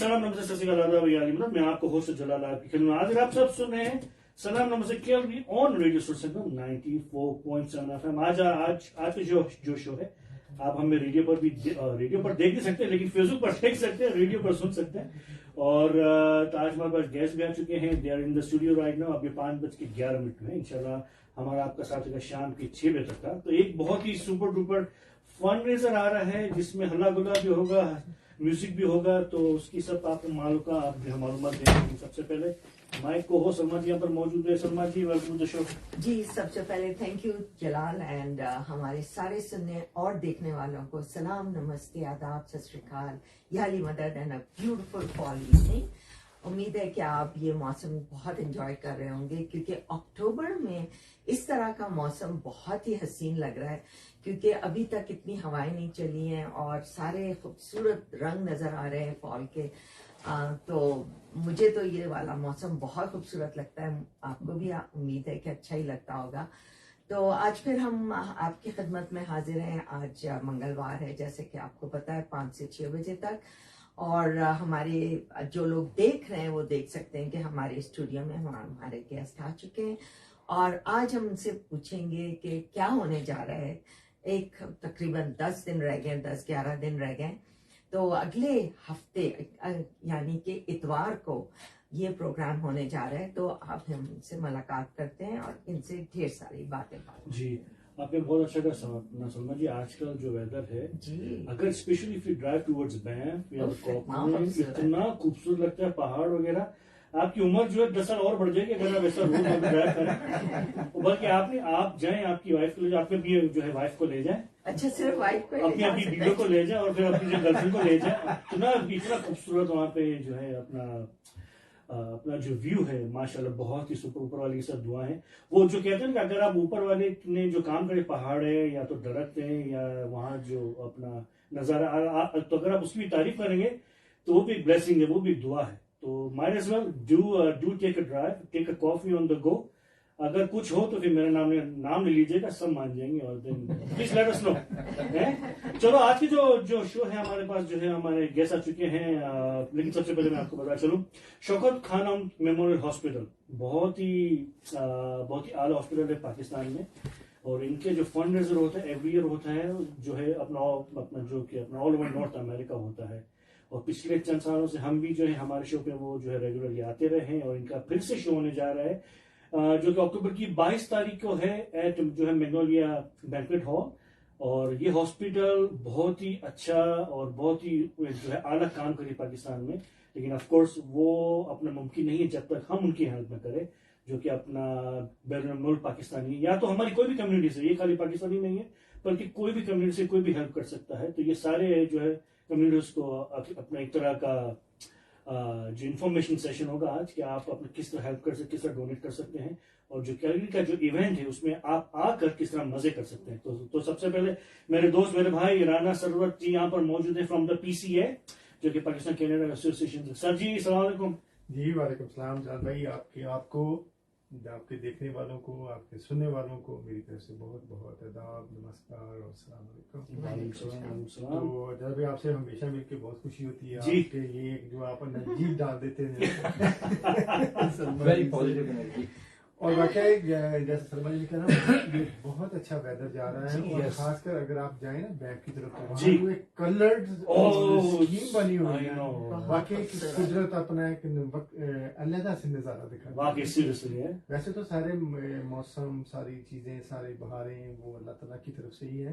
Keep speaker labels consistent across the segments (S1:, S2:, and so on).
S1: सलाम नमस्ते सत श्री अकाल आदाब मतलब मैं आपको होस्ट जलाल आपकी खिदमत हाजिर। आप सब सुन रहे हैं सलाम नमस्ते केएलवी ऑन रेडियो स्टेशन 94.7 FM। आज का जो शो है आप हमें रेडियो पर देख नहीं सकते, लेकिन फेसबुक पर देख सकते हैं, रेडियो पर सुन सकते हैं। और आज हमारे पास गेस्ट भी आ चुके हैं, they are in the studio right now. अभी 5:11 में इंशाल्लाह हमारा आपका साथ होगा शाम के 6 बजे तक का। तो एक बहुत ही सुपर डुपर फंड रेजर आ रहा है जिसमें हल्ला गुल्ला भी होगा, म्यूजिक भी होगा, तो उसकी सब आपको मालूमात देंगे। सबसे पहले माइक को हो सलमा जी यहाँ पर मौजूद है। सलमा जी वेलकम टू द शो।
S2: जी सबसे पहले थैंक यू जलाल एंड हमारे सारे सुनने और देखने वालों को सलाम नमस्ते आदाब सत श्री अकाल, याली मदद and a beautiful fall evening. उम्मीद है कि आप ये मौसम बहुत एंजॉय कर रहे होंगे, क्योंकि अक्टूबर में इस तरह का मौसम बहुत ही हसीन लग रहा है, क्योंकि अभी तक इतनी हवाएं नहीं चली हैं और सारे खूबसूरत रंग नजर आ रहे हैं फॉल के। तो मुझे तो ये वाला मौसम बहुत खूबसूरत लगता है, आपको भी उम्मीद है कि अच्छा ही लगता होगा। तो आज फिर हम आपकी खिदमत में हाजिर हैं। आज मंगलवार है, जैसे कि आपको पता है, 5 से 6 बजे तक। और हमारे जो लोग देख रहे हैं वो देख सकते हैं कि हमारे स्टूडियो में हमारे गेस्ट आ चुके हैं और आज हम उनसे पूछेंगे कि क्या होने जा रहा है। एक तकरीबन 10 दिन रह गए, 10-11 दिन रह गए। तो अगले हफ्ते यानी कि इतवार को ये प्रोग्राम होने जा रहा है। तो आप हमसे मुलाकात करते हैं और इनसे ढेर सारी बातें
S1: जी आपने बहुत अच्छा कहा सलमा जी। आजकल जो वेदर है जी, अगर specially if you drive towards Banff या कॉकरेज, इतना खूबसूरत लगता है पहाड़ वगैरह। आपकी उम्र जो है 10 साल और बढ़ जाएगी अगर आप ऐसा रोज ड्राइव करें। बल्कि आप जाएं, आपकी वाइफ को ले जाए, आपके भी जो है वाइफ को ले जाए।
S2: अच्छा, सिर्फ वाइफ को,
S1: अपनी बीवियों को ले जाए और फिर अपनी जो गर्लफ्रेंड को ले जाए। इतना खूबसूरत वहाँ पे जो है अपना जो व्यू है माशाल्लाह बहुत ही सुपर। ऊपर वाली की सब दुआ है। वो जो कहते हैं कि अगर आप ऊपर वाले ने जो काम करे, पहाड़ है या तो दरख्त है या वहाँ जो अपना नजारा, तो अगर आप उसकी भी तारीफ करेंगे तो वो भी एक ब्लेसिंग है, वो भी दुआ है। तो might as well do take a drive, take a coffee on the go. अगर कुछ हो तो फिर मेरा नाम ले लीजिएगा, सब मान जाएंगे। और then please let us know. चलो आज की जो शो है हमारे पास जो है हमारे गेस्ट आ चुके हैं। लेकिन सबसे पहले मैं आपको बता चलूं, शौकत खानम मेमोरियल हॉस्पिटल बहुत ही आला हॉस्पिटल है पाकिस्तान में। और इनके जो फंड रेजर होता है एवरी ईयर होता है, जो है अपना ऑल ओवर नॉर्थ अमेरिका होता है। और पिछले चंद सालों से हम भी जो है हमारे शो पे वो जो है रेगुलरली आते रहे हैं। और इनका फिर से शो होने जा रहा है जो कि अक्टूबर की 22 तारीख को है एट जो है मैग्नोलिया बैंक्वेट हॉल। और ये हॉस्पिटल बहुत ही अच्छा और बहुत ही जो है आला काम करे पाकिस्तान में। लेकिन ऑफ कोर्स वो अपना मुमकिन नहीं है जब तक हम उनकी हेल्प न करें, जो कि अपना बैरून मुल्क पाकिस्तानी या तो हमारी कोई भी कम्युनिटी से, ये खाली पाकिस्तानी नहीं है बल्कि कोई भी कम्युनिटी से कोई भी हेल्प कर सकता है। तो ये सारे जो है कम्युनिटीज को अपना एक तरह का जो इन्फॉर्मेशन सेशन होगा आज कि आप अपने किस तरह हेल्प कर सकते, किस तरह डोनेट कर सकते हैं। और जो कैलगरी का जो इवेंट है उसमें आप आकर किस तरह मजे कर सकते हैं। तो सबसे पहले मेरे दोस्त, मेरे भाई राना सरवत जी यहाँ पर मौजूद है फ्रॉम द PCA, जो कि पाकिस्तान कैनेडा एसोसिएशन। सर जी अस्सलाम वालेकुम।
S3: जी वालेकुम सलाम जान भाई। आपको आपके देखने वालों को, आपके सुनने वालों को मेरी तरफ से बहुत बहुत आदाब, नमस्कार और अस्सलाम वालेकुम। तो जब भी आपसे हमेशा मिलकर बहुत खुशी होती है। आपके ये जो आप जीत डाल देते हैं वेरी पॉजिटिव एनर्जी। और वाकई जैसे सलमा जी ने कहा ना, ये बहुत अच्छा वेदर जा रहा है। और खासकर अगर आप जाए ना बैंक की तरफ, तो एक कलर्ड स्कीम बनी हुई है। वाकई कुदरत अपना एक अलग से नजारा दिखा।
S1: वाकई सीरियसली है।
S3: वैसे तो सारे मौसम, सारी चीजें, सारे बहारें वो अल्लाह ताला की तरफ से ही है।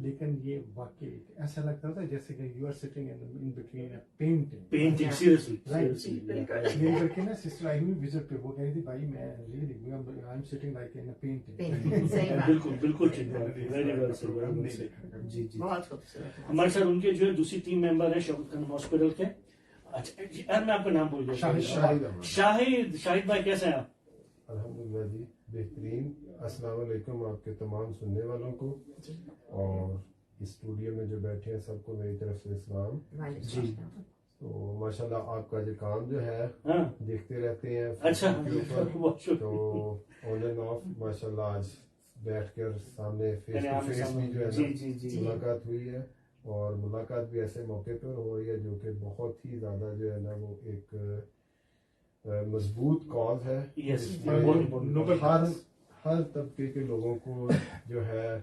S3: लेकिन ये वाकई ऐसा लगता था जैसे कि you are sitting in between a painting.
S1: Seriously
S3: मेरी करके ना सिस्टर आई हुई विजिट पे, वो कह रही थी भाई मैं really I'm sitting like in a painting।
S1: बिल्कुल ठीक है। Very well sir. जी
S2: बहुत खूबसूरत।
S1: हमारे साथ उनके जो है दूसरी टीम मेंबर है शौकत खान हॉस्पिटल के। अच्छा मैं आपका नाम भूल गया। शाहिद भाई कैसे हैं आप?
S4: अल्हम्दुलिल्लाह जी बेहतरीन। अस्सलाम वालेकुम आपके तमाम सुनने वालों को और स्टूडियो में जो बैठे हैं सबको मेरी तरफ से सलाम जी। तो माशाल्लाह आपका जो काम जो है देखते रहते हैं।
S1: अच्छा
S4: तो ऑन एंड ऑफ माशाल्लाह आज बैठकर सामने फेस टू फेस भी जो है ना मुलाकात हुई है। اور ملاقات بھی ایسے موقع پر ہو رہی ہے جو کہ بہت ہی زیادہ جو ہے نا وہ ایک مضبوط کاز ہے.
S1: Yes,
S4: اس
S1: بہت
S4: میں
S1: important.
S4: ہر طبقے کے لوگوں کو جو ہے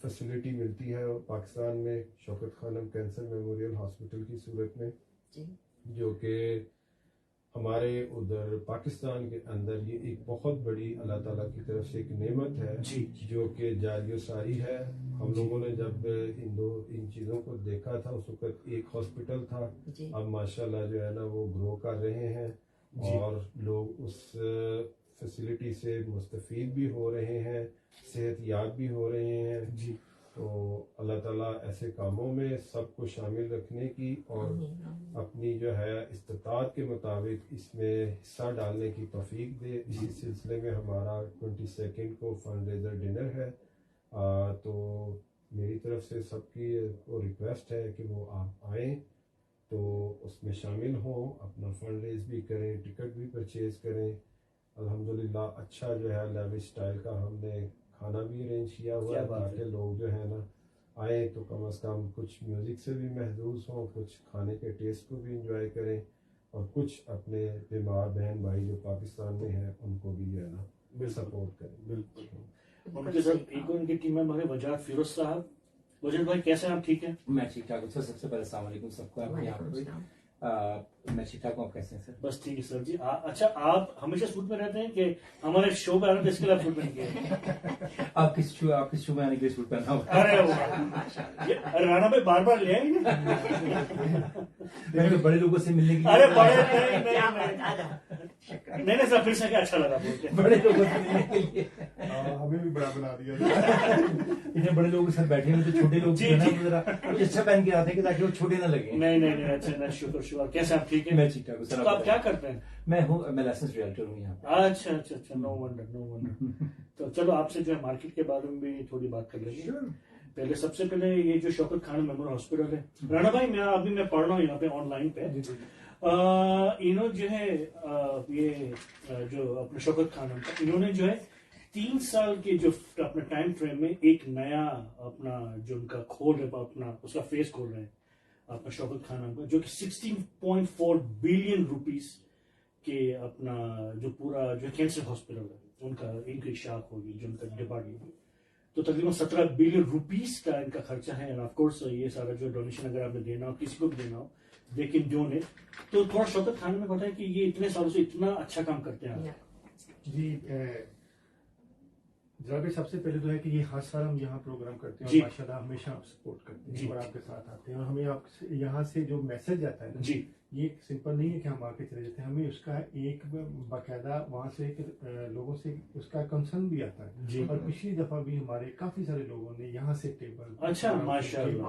S4: فیسلٹی ملتی ہے. پاکستان میں شوکت خانم کینسر میموریل ہاسپٹل کی صورت میں جو کہ ہمارے ادھر پاکستان کے اندر یہ ایک بہت بڑی اللہ تعالیٰ کی طرف سے ایک نعمت ہے جو کہ جاری و ساری ہے. ہم لوگوں نے جب ان چیزوں کو دیکھا تھا اس وقت ایک ہاسپٹل تھا, اب ماشاءاللہ جو ہے نا وہ گرو کر رہے ہیں اور لوگ اس فیسلٹی سے مستفید بھی ہو رہے ہیں, صحت یاب بھی ہو رہے ہیں. تو اللہ تعالیٰ ایسے کاموں میں سب کو شامل رکھنے کی اور اپنی جو ہے استطاعت کے مطابق اس میں حصہ ڈالنے کی توفیق دے. اسی سلسلے میں ہمارا 22 کو فنڈ ریزر ڈنر ہے, تو میری طرف سے سب کی ریکویسٹ ہے کہ وہ آپ آئیں تو اس میں شامل ہوں, اپنا فنڈ ریز بھی کریں, ٹکٹ بھی پرچیز کریں. الحمدللہ اچھا جو ہے لیوش اسٹائل کا ہم نے کھانا بھی ارینج کیا ہوا ہے تاکہ لوگ جو ہے نا آئیں تو کم از کم کچھ میوزک سے بھی محظوظ ہوں, کچھ کھانے کے ٹیسٹ کو بھی انجوائے کریں اور کچھ اپنے بیمار بہن بھائی جو پاکستان میں ہیں ان کو بھی جو ہے نا سپورٹ کریں.
S1: بالکل. ان کے ساتھ ایک ان کی ٹیم میں ہمارے وجاہت فیروز صاحب. وجاہت بھائی کیسے ہیں آپ, ٹھیک ہیں؟
S5: میں ٹھیک ٹھاک ہوں سر. سب سے پہلے السلام علیکم سب کو. میں ٹھیک ٹھاک ہوں, آپ کیسے ہیں سر؟
S1: بس ٹھیک ہے سر جی. اچھا آپ ہمیشہ سوٹ میں رہتے ہیں کہ ہمارے شو پہ آ رہے تھے اس کے لیے آپ سوٹ پہن کے؟
S5: آپ کس شو میں آنے کے لیے سوٹ پہنا ہوں؟
S1: ارے رانا بھائی بار بار لے آئیں گے.
S5: میں بڑے لوگوں سے ملنے کے لیے.
S1: ارے بڑے نہیں سر, پھر سے کیا اچھا لگا بول کے
S5: بڑے لوگوں سے ملنے کے لیے.
S3: ہمیں بھی بڑا بنا دیا.
S5: اتنے بڑے لوگوں کے ساتھ بیٹھے ہیں تو چھوٹے لوگ ذرا کچھ اچھا پہن کے آتے ہیں کہ تاکہ وہ چھوٹے نہ لگے.
S1: نہیں اچھا, شکر. کیسے آپ ٹھیک ہیں؟
S5: میں ٹھیک ٹھاک ہوں سر.
S1: آپ کیا کرتے ہیں؟
S5: میں لائسنس ریئلٹر ہوں یہاں پہ.
S1: اچھا, نو ونڈر. تو چلو آپ سے جو ہے مارکیٹ کے بارے میں بھی تھوڑی بات کر لیں گے. پہلے سب سے پہلے یہ جو شوکت خانم میموریل ہاسپٹل ہے, رانا بھائی میں پڑھ رہا ہوں یہاں پہ آن لائن پہ, انہوں جو ہے یہ جو اپنے شوکت خانم کا انہوں نے جو ہے 3 سال کے جو اپنے ٹائم فریم میں ایک نیا اپنا جو ان کا کھول ہے اپنا اس کا فیس کھول رہے ہیں اپنا شوکت خانم کا, جو کہ 16.4 بلین روپیز کے اپنا جو پورا جو کینسر ہاسپٹل ہے ان کا ان کی شاخ ہوگی جو ان کا ڈپارٹمنٹ ہوگی. تو تقریباً 17 بلین روپیز کا ان کا خرچہ ہے. اینڈ آف کورس یہ سارا جو ڈونیشن اگر آپ نے دینا ہو کسی کو بھی دینا ہو دے کین ڈونیٹ. تو تھوڑا شوکت خانم میں پتا ہے کہ یہ اتنے سالوں سے اتنا اچھا کام کرتے ہیں.
S3: جی جناب, سب سے پہلے تو ہے کہ یہ ہر سال ہم یہاں پروگرام کرتے ہیں اور ماشاءاللہ ہمیشہ آپ سپورٹ کرتے ہیں اور آپ کے ساتھ آتے ہیں, اور ہمیں آپ یہاں سے جو میسج آتا ہے نا یہ سمپل نہیں ہے کہ ہم آ کے چلے جاتے ہیں, ہمیں اس کا ایک باقاعدہ وہاں سے لوگوں سے اس کا کنسرن بھی آتا ہے. اور پچھلی دفعہ بھی ہمارے کافی سارے لوگوں نے یہاں سے ٹیبل
S1: اچھا ماشاءاللہ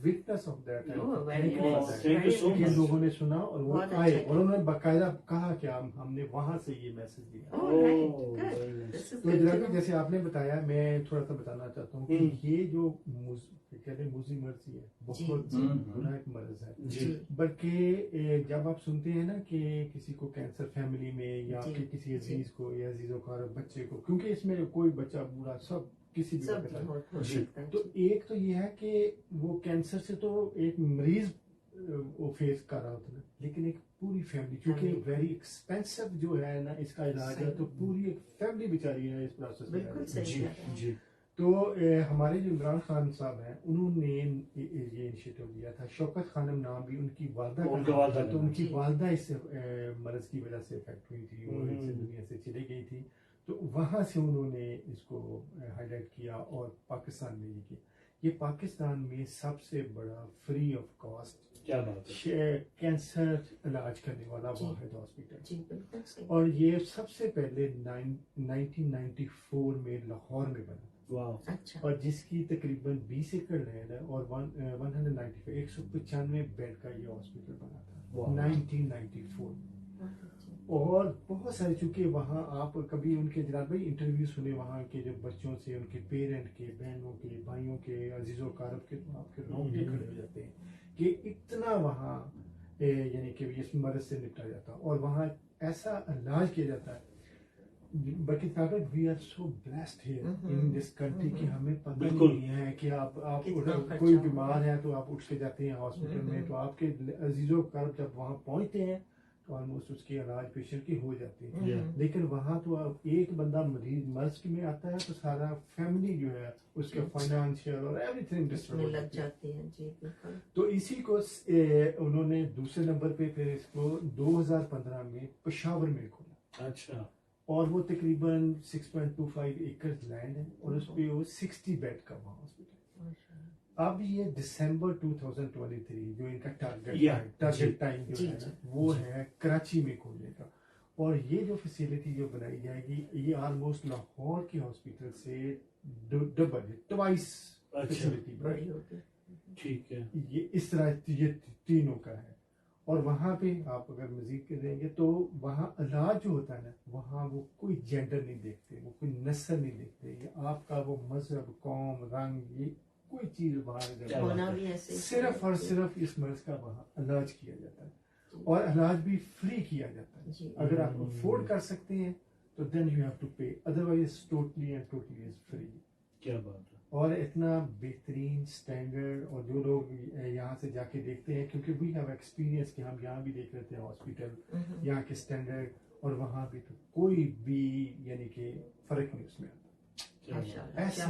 S3: وٹنس آف دیٹ کہ لوگوں نے سنا اور وہ آئے اور انہوں نے باقاعدہ کہا کہ ہم نے وہاں سے یہ میسج دیا. تو جناب جیسے آپ نے بتایا, میں تھوڑا سا بتانا چاہتا ہوں کہ یہ جو کہتے ہیں موذی مرضی ہے بہت بڑا ایک مرض ہے, بلکہ جب آپ سنتے ہیں نا کہ کسی کو کینسر فیملی میں یا کہ کسی عزیز کو یا عزیز و اقارب بچے کو, کیونکہ اس میں کوئی بچہ بوڑھا سب کسی بھی وقت, تو ایک تو یہ ہے کہ وہ کینسر سے تو ایک مریض وہ فیس کر رہا ہوتا ہے, لیکن ایک پوری فیملی, کیونکہ ویری ایکسپینسو جو ہے نا اس کا علاج ہے, تو پوری ایک فیملی بیچاری ہے اس پروسیس میں. تو ہمارے جو عمران خان صاحب ہیں انہوں نے یہ انیشیٹو لیا تھا. شوکت خانم نام بھی ان کی والدہ کا, تو ان کی والدہ اس مرض کی وجہ سے افیکٹ ہوئی تھی اور اس دنیا سے چلی گئی تھی, تو وہاں سے انہوں نے اس کو ہائی لائٹ کیا اور پاکستان میں یہ کیا. یہ پاکستان میں سب سے بڑا فری آف کاسٹ کینسر علاج کرنے والا واحد ہاسپٹل, اور یہ سب سے پہلے 1994 میں لاہور میں بنا, اور جس کی تقریباً 20 ایکڑ لینڈ ہے اور 195 بیڈ کا یہ ہاسپٹل بنا تھا 1994. اور بہت سارے, چونکہ وہاں آپ کبھی ان کے جناب بھائی انٹرویو سنے وہاں کے جو بچوں سے, ان کے پیرنٹ کے, بہنوں کے, بھائیوں کے, عزیز و اقارب کے, آپ کے رونگٹے کھڑے ہو جاتے ہیں کہ اتنا وہاں یعنی کہ اس مرض سے نپٹا جاتا اور وہاں ایسا علاج کیا جاتا ہے. बल्कि ताकत we are so blessed here in this country कि हमें पता
S1: बिल्कुल।
S3: नहीं है कि आप
S2: कितना
S3: उधर
S2: खर्चा
S3: कोई
S2: होगा।
S3: बीमार है तो आप उठ के जाते हैं हॉस्पिटल में, तो आपके अजीजों का जब वहाँ पहुँचते हैं तो ऑलमोस्ट उसकी इलाज पेशेंट की हो जाती है।
S1: Yeah.
S3: लेकिन वहाँ तो अब एक बंदा मर्ज में आता है तो सारा फैमिली जो है उसका फाइनेंशियल और एवरीथिंग
S2: उसमें लग जाती है। जी बिल्कुल।
S3: तो इसी को उन्होंने दूसरे नंबर पे फिर इसको 2015 में पेशावर में खोला,
S1: अच्छा,
S3: और वो तकरीबन 6.25 एकड़ लैंड है और उस पे वो 60 बेड का वहाँ हॉस्पिटल। अब ये दिसंबर 2023 जो इनका टारगेट टाइम जो है ना, वो है कराची में खोलने का। और ये जो फैसिलिटी जो बनाई जाएगी ये ऑलमोस्ट लाहौर के हॉस्पिटल से डबल ट्वाइस फैसिलिटी
S2: बड़ी होगी।
S1: ठीक है।
S3: ये इस तरह ये तीनों का है। और वहाँ पे आप अगर मजीद करेंगे तो वहाँ इलाज जो होता है ना, वहाँ वो कोई जेंडर नहीं देखते, वो कोई नस्ल नहीं देखते, ये आपका वो मजहब, कौम, रंग, ये कोई चीज वहाँ
S2: होना भी ऐसे
S3: सिर्फ और सिर्फ इस मर्ज का वहाँ इलाज किया जाता है और इलाज भी फ्री किया जाता है। अगर आप अफोर्ड कर सकते हैं तो देन यू हैव टू पे, otherwise totally and totally is free.
S1: क्या बात है।
S3: और इतना बेहतरीन स्टैंडर्ड, और जो लोग यहाँ से जाके देखते हैं, क्योंकि वी हैव एक्सपीरियंस कि हम यहाँ भी देख रहे थे हॉस्पिटल, यहाँ के स्टैंडर्ड और वहाँ भी तो कोई भी यानी कि फर्क नहीं उसमें आता। ऐसा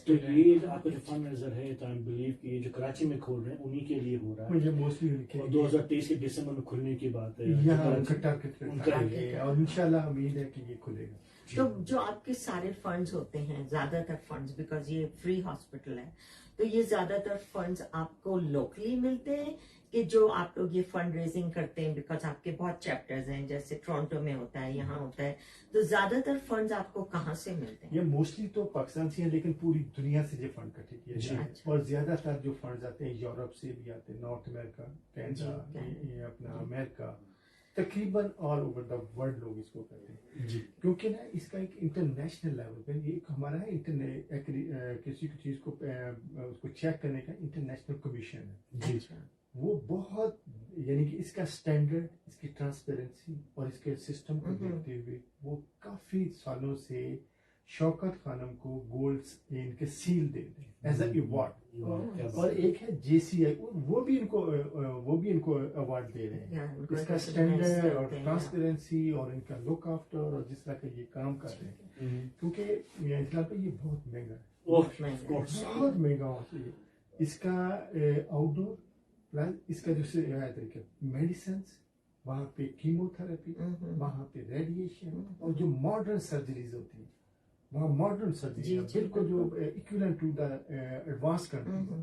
S1: तो ये आपका जो फंड रेजर है, तो आई बिलीव कि ये जो कराची में खोल रहे हैं उन्हीं के लिए हो रहा है।
S3: ये मोस्टली
S1: और 2023 के दिसंबर में खुलने की बात है।
S3: यहाँ
S1: उनका
S3: और इंशाल्लाह उम्मीद है कि ये खुलेगा।
S2: तो जो आपके सारे फंड्स होते हैं, ज्यादातर फंड्स, बिकॉज ये फ्री हॉस्पिटल है, तो ये ज्यादातर फंड्स आपको लोकली मिलते हैं कि जो आप लोग ये फंड रेजिंग करते हैं, बिकॉज आपके बहुत चैप्टर्स हैं, जैसे टोरंटो में होता है, यहाँ होता है, तो ज्यादातर फंड्स आपको कहाँ से मिलते हैं?
S3: ये मोस्टली तो पाकिस्तान से है, लेकिन पूरी दुनिया से ये फंड इकट्ठे किए जाते हैं।
S2: अच्छा।
S3: और ज्यादातर जो फंड्स आते हैं यूरोप से भी आते हैं, नॉर्थ अमेरिका, कनाडा, ये अपना अमेरिका, तकरीबन ऑल ओवर द वर्ल्ड लोग इसको करते हैं। क्योंकि ना इसका एक इंटरनेशनल लेवल पे ये एक हमारा है किसी चीज को उसको चेक करने का इंटरनेशनल कमीशन है।
S2: अच्छा।
S3: वो बहुत यानी कि इसका स्टैंडर्ड, इसकी ट्रांसपेरेंसी और इसके सिस्टम को देखते हुए वो काफी सालों से शौकत खानम को गोल्ड इनके सील दे रहे एज ए अवार्ड। और एक है JCI, वो भी इनको अवार्ड दे रहे हैं। इसका स्टैंडर्ड और ट्रांसपेरेंसी और इनका लुक आफ्टर और जिस तरह का ये काम कर रहे हैं, क्योंकि इस्लाम पे ये बहुत महंगा है, बहुत महंगा होना चाहिए। इसका आउटडोर प्लान, इसका जो तरीके मेडिसिन, वहाँ पे कीमोथेरेपी, वहाँ पे रेडिएशन, और जो मॉडर्न सर्जरीज होती है वहाँ मॉडर्न सर्जरी बिल्कुल जो equivalent to the advance country,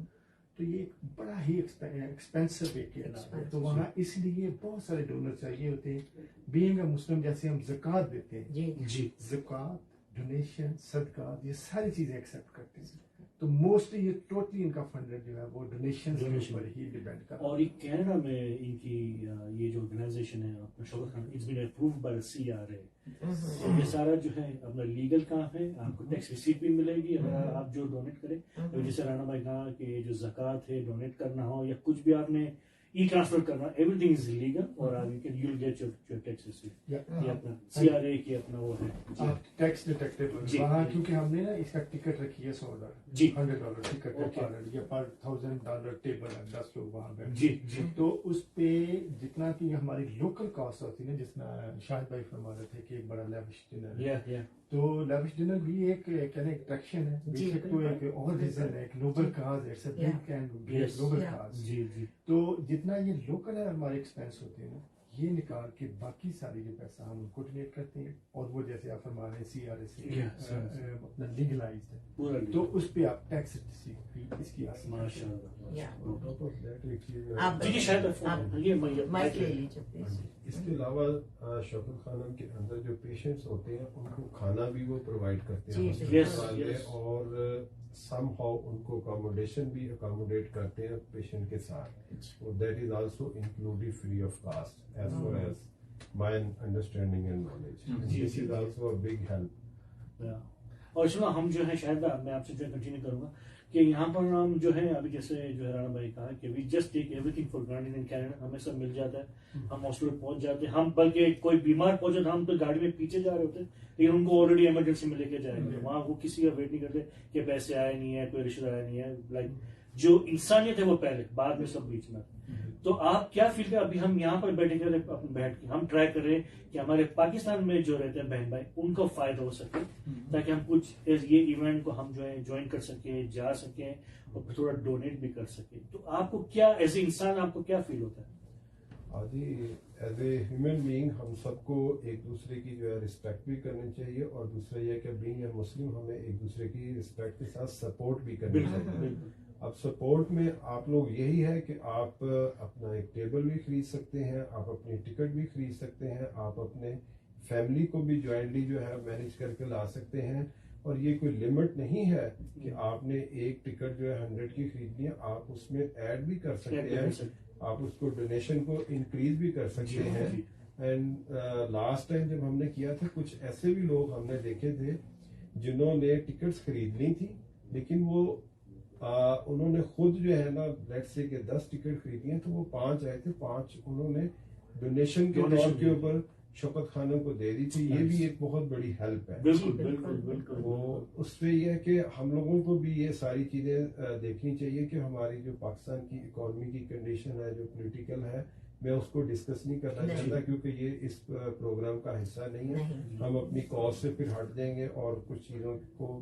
S3: तो ये एक बड़ा ही एक्सपेंसिव एक है। तो वहाँ इसलिए बहुत सारे डोनर चाहिए होते हैं। बीइंग अ मुस्लिम, जैसे हम ज़कात देते हैं, ज़कात, डोनेशन, सदका, ये सारी चीजें एक्सेप्ट करते हैं। तो मोस्टली ये टोटली इनका फंडेड जो है वो डोनेशन पर ही डिपेंड करता है।
S1: और ये कनाडा में इनकी ये जो ऑर्गेनाइजेशन है अपना Shaukat Khan, it's been approved by the CRA। तो ये सारा जो है अपना लीगल काम है, आपको टैक्स रिसीट भी मिलेगी अगर आप जो डोनेट करें। तो जैसे राणा भाई कहा कि जो ज़कात है डोनेट करना हो या कुछ भी आपने ट्रांसफर करना, एवरीथिंग इज लीगल और you'll get your tax receipt। ये अपना CRA की अपना वो है
S3: आप टैक्स डिटेक्टिव वहाँ, क्योंकि हमने ना इसका टिकट रखी है $100 $100 टिकट है, पर $1000 टेबल है, 10 लोग वहाँ बैठे। तो उस पे जितना की हमारी लोकल कॉस्ट होती है ना, जितना शाहिद भाई फरमा रहे थे कि एक बड़ा लेविश डिनर, तो लेविश डिनर भी एक अट्रैक्शन है, बेशक तो एक और रीजन है, एक noble cause, it's a big and great noble cause. तो जितना ये लोकल है हमारे एक्सपेंस होते हैं ना, ये निकाल के बाकी सारी जो पैसा हम उनको डोनेट करते हैं, और वो जैसे आप फरमा रहे हैं CRA से अपना लीगलाइज्ड है, तो उस पे आप टैक्स रिसीट इसकी
S2: माइक ले लीजिए प्लीज।
S4: इसके अलावा शौकत खानम के अंदर जो पेशेंट्स होते हैं उनको खाना भी वो प्रोवाइड करते हैं हॉस्पिटल वाले, और somehow उनको अकोमोडेशन भी अकोमोडेट करते हैं पेशेंट के साथ, so that is also included free of cost as far as my understanding and knowledge. This is also a big help.
S1: और सुनो, हम जो है शायद मैं आपसे जो कंटिन्यू करूंगा کہ یہاں پر ہم جو ہے ابھی جیسے جو ہے رانا بھائی کہا کہ we just take everything for granted in Canada, ہمیں سب مل جاتا ہے، ہم ہاسپٹل پہنچ جاتے ہیں، ہم بلکہ کوئی بیمار پہنچے تو ہم تو گاڑی میں پیچھے جا رہے ہوتے ہیں، لیکن ان کو آلریڈی ایمرجنسی میں لے کے جائیں گے، وہاں وہ کسی کا ویٹ نہیں کرتے کہ پیسے آئے نہیں ہے، کوئی رشتہ آیا نہیں ہے، لائک جو انسانیت ہے وہ پہلے، بعد میں سب بیچ میں. تو آپ کیا فیل کریں؟ ابھی ہم یہاں پر بیٹھے بیٹھ کے ہم ٹرائی کر رہے ہیں کہ ہمارے پاکستان میں جو رہتے ہیں بہن بھائی ان کو فائدہ ہو سکے، تاکہ ہم کچھ یہ ایونٹ کو ہم جو ہے جوائن کر سکیں، جا سکیں اور تھوڑا ڈونیٹ بھی کر سکیں. تو آپ کو کیا ایز اے انسان آپ کو کیا فیل ہوتا ہے؟
S4: جی ایز اے ہیومن بینگ ہم سب کو ایک دوسرے کی جو ہے رسپیکٹ بھی کرنی چاہیے، اور دوسرا یہ کہ بینگ اے مسلم ہمیں ایک دوسرے کی رسپیکٹ کے ساتھ سپورٹ بھی کرنی چاہیے. اب سپورٹ میں آپ لوگ یہی ہے کہ آپ اپنا ایک ٹیبل بھی خرید سکتے ہیں، آپ اپنی ٹکٹ بھی خرید سکتے ہیں، آپ اپنے فیملی کو بھی جوائنٹلی جو ہے مینیج کر کے لا سکتے ہیں، اور یہ کوئی لمٹ نہیں ہے کہ آپ نے ایک ٹکٹ جو ہے 100 کی خریدنی ہے، آپ اس میں ایڈ بھی کر سکتے ہیں، آپ اس کو ڈونیشن کو انکریز بھی کر سکتے ہیں. اینڈ لاسٹ ٹائم جب ہم نے کیا تھا کچھ ایسے بھی لوگ ہم نے دیکھے تھے جنہوں نے ٹکٹس خریدنی تھی، لیکن وہ انہوں نے خود جو ہے نا لیٹ سے کہ 10 ٹکٹ خریدی ہیں، تو وہ 5 آئے تھے، 5 انہوں نے ڈونیشن کے طور کے اوپر شوکت خانوں کو دے دی تھی. یہ بھی ایک بہت بڑی ہیلپ ہے.
S1: بالکل.
S4: وہ اس پہ یہ ہے کہ ہم لوگوں کو بھی یہ ساری چیزیں دیکھنی چاہیے کہ ہماری جو پاکستان کی اکانومی کی کنڈیشن ہے، جو پولیٹیکل ہے، میں اس کو ڈسکس نہیں کرنا چاہتا کیونکہ یہ اس پروگرام کا حصہ نہیں ہے. ہم اپنی کاز سے پھر ہٹ جائیں گے اور کچھ چیزوں کو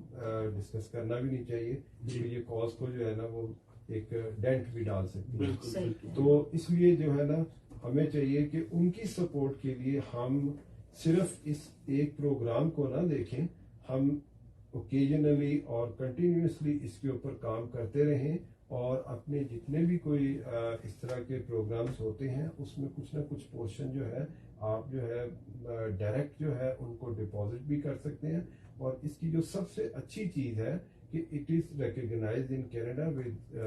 S4: ڈسکس کرنا بھی نہیں چاہیے کیونکہ یہ کاز کو جو ہے نا وہ ایک ڈینٹ بھی ڈال سکتی ہے. تو اس لیے جو ہے نا ہمیں چاہیے کہ ان کی سپورٹ کے لیے ہم صرف اس ایک پروگرام کو نہ دیکھیں، ہم اوکیجنلی اور کنٹینیوسلی اس کے اوپر کام کرتے رہیں، اور اپنے جتنے بھی کوئی اس طرح کے پروگرامز ہوتے ہیں اس میں کچھ نہ کچھ پورشن جو ہے آپ جو ہے ڈائریکٹ جو ہے ان کو ڈپازٹ بھی کر سکتے ہیں. اور اس کی جو سب سے اچھی چیز ہے کہ it is recognised in Canada with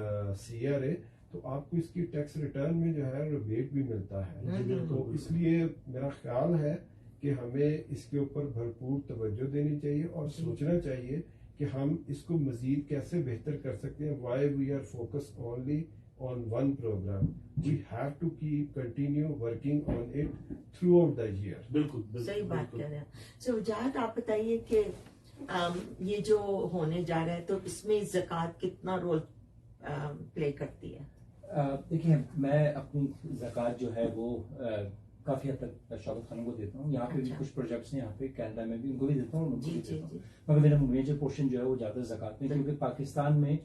S4: CRA، تو آپ کو اس کی ٹیکس ریٹرن میں جو ہے ریبیٹ بھی ملتا ہے. تو اس لیے میرا خیال ہے کہ ہمیں اس کے اوپر بھرپور توجہ دینی چاہیے اور سوچنا چاہیے کہ ہم اس کو مزید کیسے بہتر کر سکتے ہیں. Why we are focus only on one programme, we have to keep continue working on it throughout the year.
S1: بالکل
S2: صحیح بات کر رہے ہیں. سو جہاد آپ بتائیے کہ یہ جو ہونے جا رہا ہے تو اس میں زکوٰۃ کتنا رول پلے کرتی ہے؟
S5: دیکھیے میں اپنی زکوٰۃ جو ہے وہ کافی حد تک شوکت خانوں کو دیتا ہوں. یہاں پہ بھی کچھ پروجیکٹس ہیں یہاں پہ کینیڈا میں بھی، ان کو بھی دیتا ہوں، ان کو بھی دیتا ہوں. مگر میرا میجر پورشن جو ہے وہ زیادہ زکوٰۃ میں، کیونکہ پاکستان میں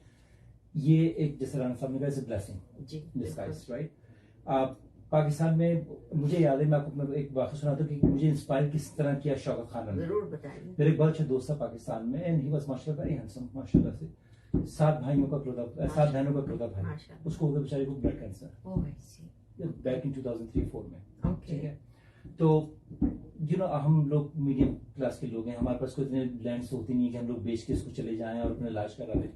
S5: یہ ایک جیسے رانا صاحب نے کہا بلیسنگ ڈسگائز، رائٹ. پاکستان میں مجھے یاد ہے، میں آپ کو ایک واقعہ سناتا ہوں کہ مجھے انسپائر کس طرح کیا شوکت خانہ نے.
S2: ضرور بتائیے.
S5: میرے ایک بہت اچھا دوست تھا پاکستان میں، اینڈ ہی واز ماشاء اللہ ویری ہینڈسم، ماشاء اللہ سے 7 بھائیوں کا اکلوتا، 7 بہنوں کا اکلوتا بھائی. اس کو ہو گیا بیچارے کو بلڈ کینسر بیک ان 2003-4 میں. ٹھیک ہے. تو ہم لوگ میڈیم کلاس کے لوگ ہیں، ہمارے پاس کوئی اتنے لینڈس ہوتی نہیں کہ ہم لوگ بیچ کے اس کو چلے جائیں اور اپنا علاج کرا لیں.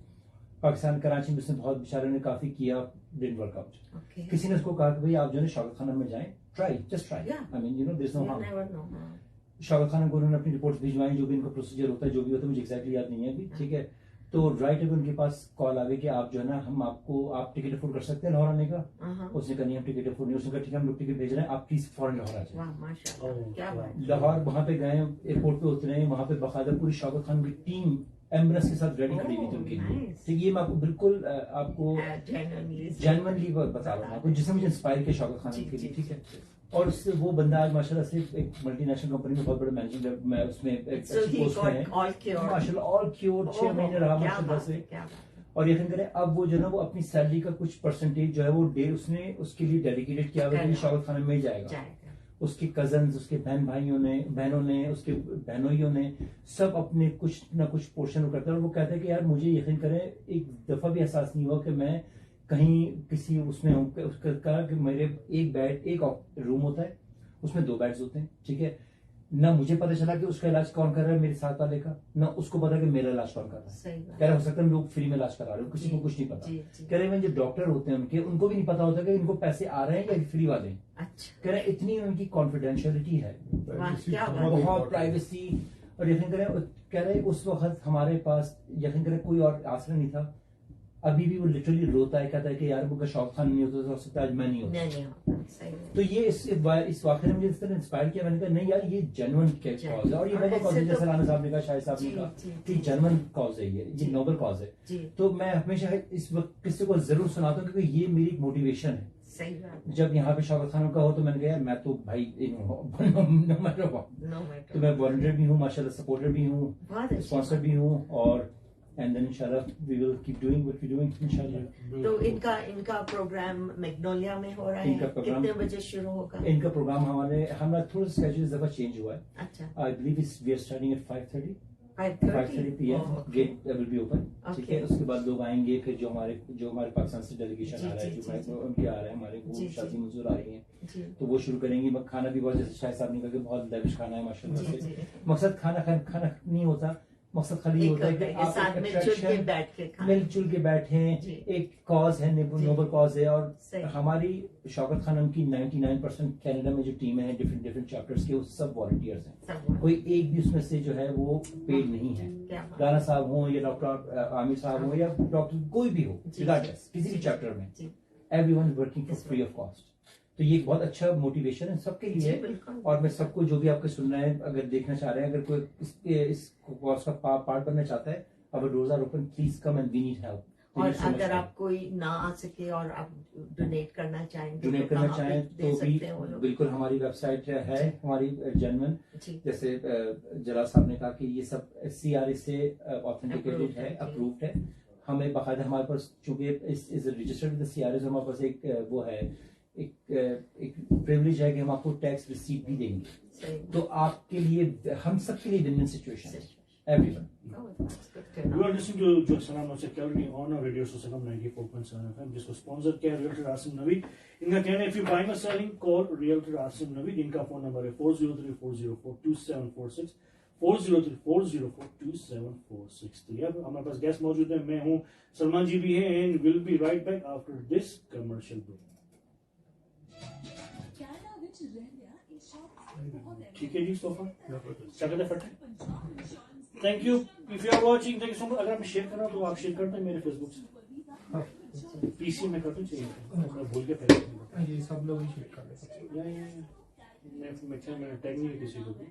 S5: پاکستان کراچی میں اس نے بہت بیچاروں نے کافی کیا، ڈنٹ ورک آؤٹ. کسی نے اس کو کہا کہ بھائی آپ جو ہے شوکت خانہ میں جائیں، ٹرائی جسٹ ٹرائی، آئی مین دیر از نو ہارم. شوکت خانہ کو انہوں نے اپنی رپورٹس بھجوائیں، جو بھی ان کا پروسیجر ہوتا ہے، جو بھی ہوتا ہے مجھے ایگزیکٹلی یاد نہیں ہے ابھی. ٹھیک ہے. تو رائٹ ابھی ان کے پاس کال آ گئی کہ آپ جو ہے نا ہم آپ ٹکٹ افورڈ کر سکتے ہیں لاہور آنے کا. اس نے کہا نہیں ہم ٹکٹ افورڈ نہیں. اس نے کہا ٹھیک ہے ہم لوگ ٹکٹ بھیج رہے ہیں، آپ پلیز فوراً لاہور آ جائیں. لاہور وہاں پہ گئے، ایئرپورٹ پہ اترے، وہاں پہ باقاعدہ پوری شوکت خان کی ٹیم ایمبولینس کے ساتھ ریڈی کھڑی ہوئی تھی ان کے لیے. ٹھیک. یہ میں آپ کو بالکل آپ کو جینوئنلی بتا رہا ہوں، آپ کو جس نے مجھے انسپائر کیا شوکت خان کے لیے. ٹھیک ہے. اور اس سے وہ بندہ آج ماشاء اللہ سے ایک ملٹی نیشنل کمپنی میں بہت بڑے مینیجنگ میں اس میں ماشاء اللہ آل کیور 6 مہینے رہا ماشاء اللہ سے. اور یقین کریں اب وہ جو ہے نا وہ اپنی سیلری کا کچھ پرسنٹیج جو ہے وہ اس نے اس کے لیے ڈیڈیکیٹڈ کیا ہوا ہے، شوکت خانہ میں جائے گا. اس کے کزنز، اس کے بہنوں نے اس کے بہنوئیوں نے سب اپنے کچھ نہ کچھ پورشن کرتے ہیں. اور وہ کہتے ہیں کہ یار مجھے یقین کریں ایک دفعہ بھی احساس نہیں ہوا کہ میں کہیں کسی اس میں کہا کہ میرے ایک بیڈ، ایک روم ہوتا ہے اس میں 2 بیڈز ہوتے ہیں. ٹھیک ہے. نہ مجھے پتہ چلا کہ اس کا علاج کون کر رہا ہے میرے ساتھ والے کا، نہ اس کو پتا کہ میرا علاج کون کر رہا ہے. کہہ رہے ہو سکتا ہے لوگ فری میں علاج کرا رہے ہو، کسی کو کچھ نہیں پتا. کہہ رہے ہیں جو ڈاکٹر ہوتے ہیں ان کو بھی نہیں پتا ہوتا کہ ان کو پیسے آ رہے ہیں یا فری والے ہیں. کہہ رہے ہیں اتنی ان کی کانفیڈینشیلٹی ہے، بہت پرائیویسی. اور یقین کریں کہہ رہے اس وقت ہمارے پاس یقین کریں کوئی اور آسرا نہیں تھا. अभी भी वो लिटरली रोता है, कहता है कि यार मुझे शौक खान नहीं होता तो हो सकता है आज मैं नहीं होता।
S2: नहीं होता, सही है।
S5: तो ये इस वाक़े ने मुझे इस तरह इंस्पायर किया, मैंने कहा नहीं यार ये जेन्युइन कॉज है, और ये नोबल कॉज है, जैसे राना साहब ने कहा, शाहिद साहब ने कहा कि जेन्युइन कॉज है, ये नोबल कॉज है। तो मैं हमेशा इस वक्त किसी को जरूर सुनाता हूँ क्योंकि ये मेरी मोटिवेशन है।
S2: सही बात।
S5: जब यहाँ पे शौकत खानों का हो तो मैंने कहा यार मैं तो भाई नो मैटर व्हाट, तो मैं वॉलंटियर भी हूँ माशाल्लाह, सपोर्टर भी हूँ, स्पॉन्सर भी हूँ, और and then inshallah we will keep doing what we're doing inshallah।
S2: तो इनका प्रोग्राम मैग्नोलिया में हो रहा है, कितने बजे शुरू होगा?
S5: इनका प्रोग्राम हमारा थोड़ा सा स्केड्यूल इस दफा चेंज हुआ है।
S2: अच्छा,
S5: I believe we are starting at 5:30 p.m. Gate will be open, ठीक है। उसके बाद लोग आएंगे, फिर जो हमारे पाकिस्तान से डेलीगेशन आ रहा है, जो उनके आ रहे हैं, हमारे वो शादी मंजूर आ रही हैं, तो वो शुरू करेंगे। खाना भी बहुत, जैसे शायद साहब ने कहा कि बहुत लविश खाना है माशाल्लाह से। मकसद खाना नहीं होता, मकसद खाली होता है कि आप मिलजुल के बैठे, एक कॉज है, नोबल कॉज है। और हमारी शौकत खानम की 99% कनाडा में जो टीम है डिफरेंट चैप्टर्स के, वो सब वॉलंटियर्स हैं, कोई एक भी उसमें से जो है वो पेड नहीं है। राना साहब हो या डॉक्टर आमिर साहब हो या डॉक्टर कोई भी हो, रिगार्डलेस किसी भी चैप्टर में, everyone working for free of cost. तो ये एक बहुत अच्छा मोटिवेशन है सबके लिए। और मैं सबको, जो भी आपके सुन रहे हैं, अगर देखना चाह रहे हैं, अगर कोई इस कोर्स का पार्ट बनना चाहता है, our doors are open, please come and we need help.
S2: और अगर आप कोई ना आ सके और आप डोनेट करना चाहें तो
S5: भी बिल्कुल हमारी वेबसाइट है, हमारी जेन्युइन, जैसे जलाल साहब ने कहा कि ये सब CRA से ऑथेंटिकेटेड है, अप्रूव्ड है। हमें बाकायदा हमारे पास, चूंकि इज रजिस्टर्ड विद CRA, हमारे पास एक वो है, एक प्रिविलेज है कि हम आपको टैक्स रिसीट भी देंगे। तो आपके लिए, हम सबके लिए विन-विन सिचुएशन है, everyone.
S1: You are listening to जो सलाम और सिक्योरिटी ऑन रेडियो सुसनम 94.7 FM, जिसको स्पॉन्सर किया रियल्टर आसिम नवीद। इनका कहना है, इफ यू बाइंग और selling call realtor Asim Naveed. इनका फोन नंबर है 4034042746, 4034042746। अब हमारे पास गेस्ट मौजूद है, मैं हूँ, सलमान जी भी हैं, and will be right back after this commercial break. ठीक है जी, सोफा चकते फटे, thank you. If you are watching, thank you so much. अगर मैं शेयर कर रहा हूँ तो आप शेयर करते हैं मेरे फेसबुक से, PC में करते चाहिए, मैं भूल के पहले
S3: ये सब लोग ही शेयर कर देते
S1: हैं। मैं टैग नहीं किसी को भी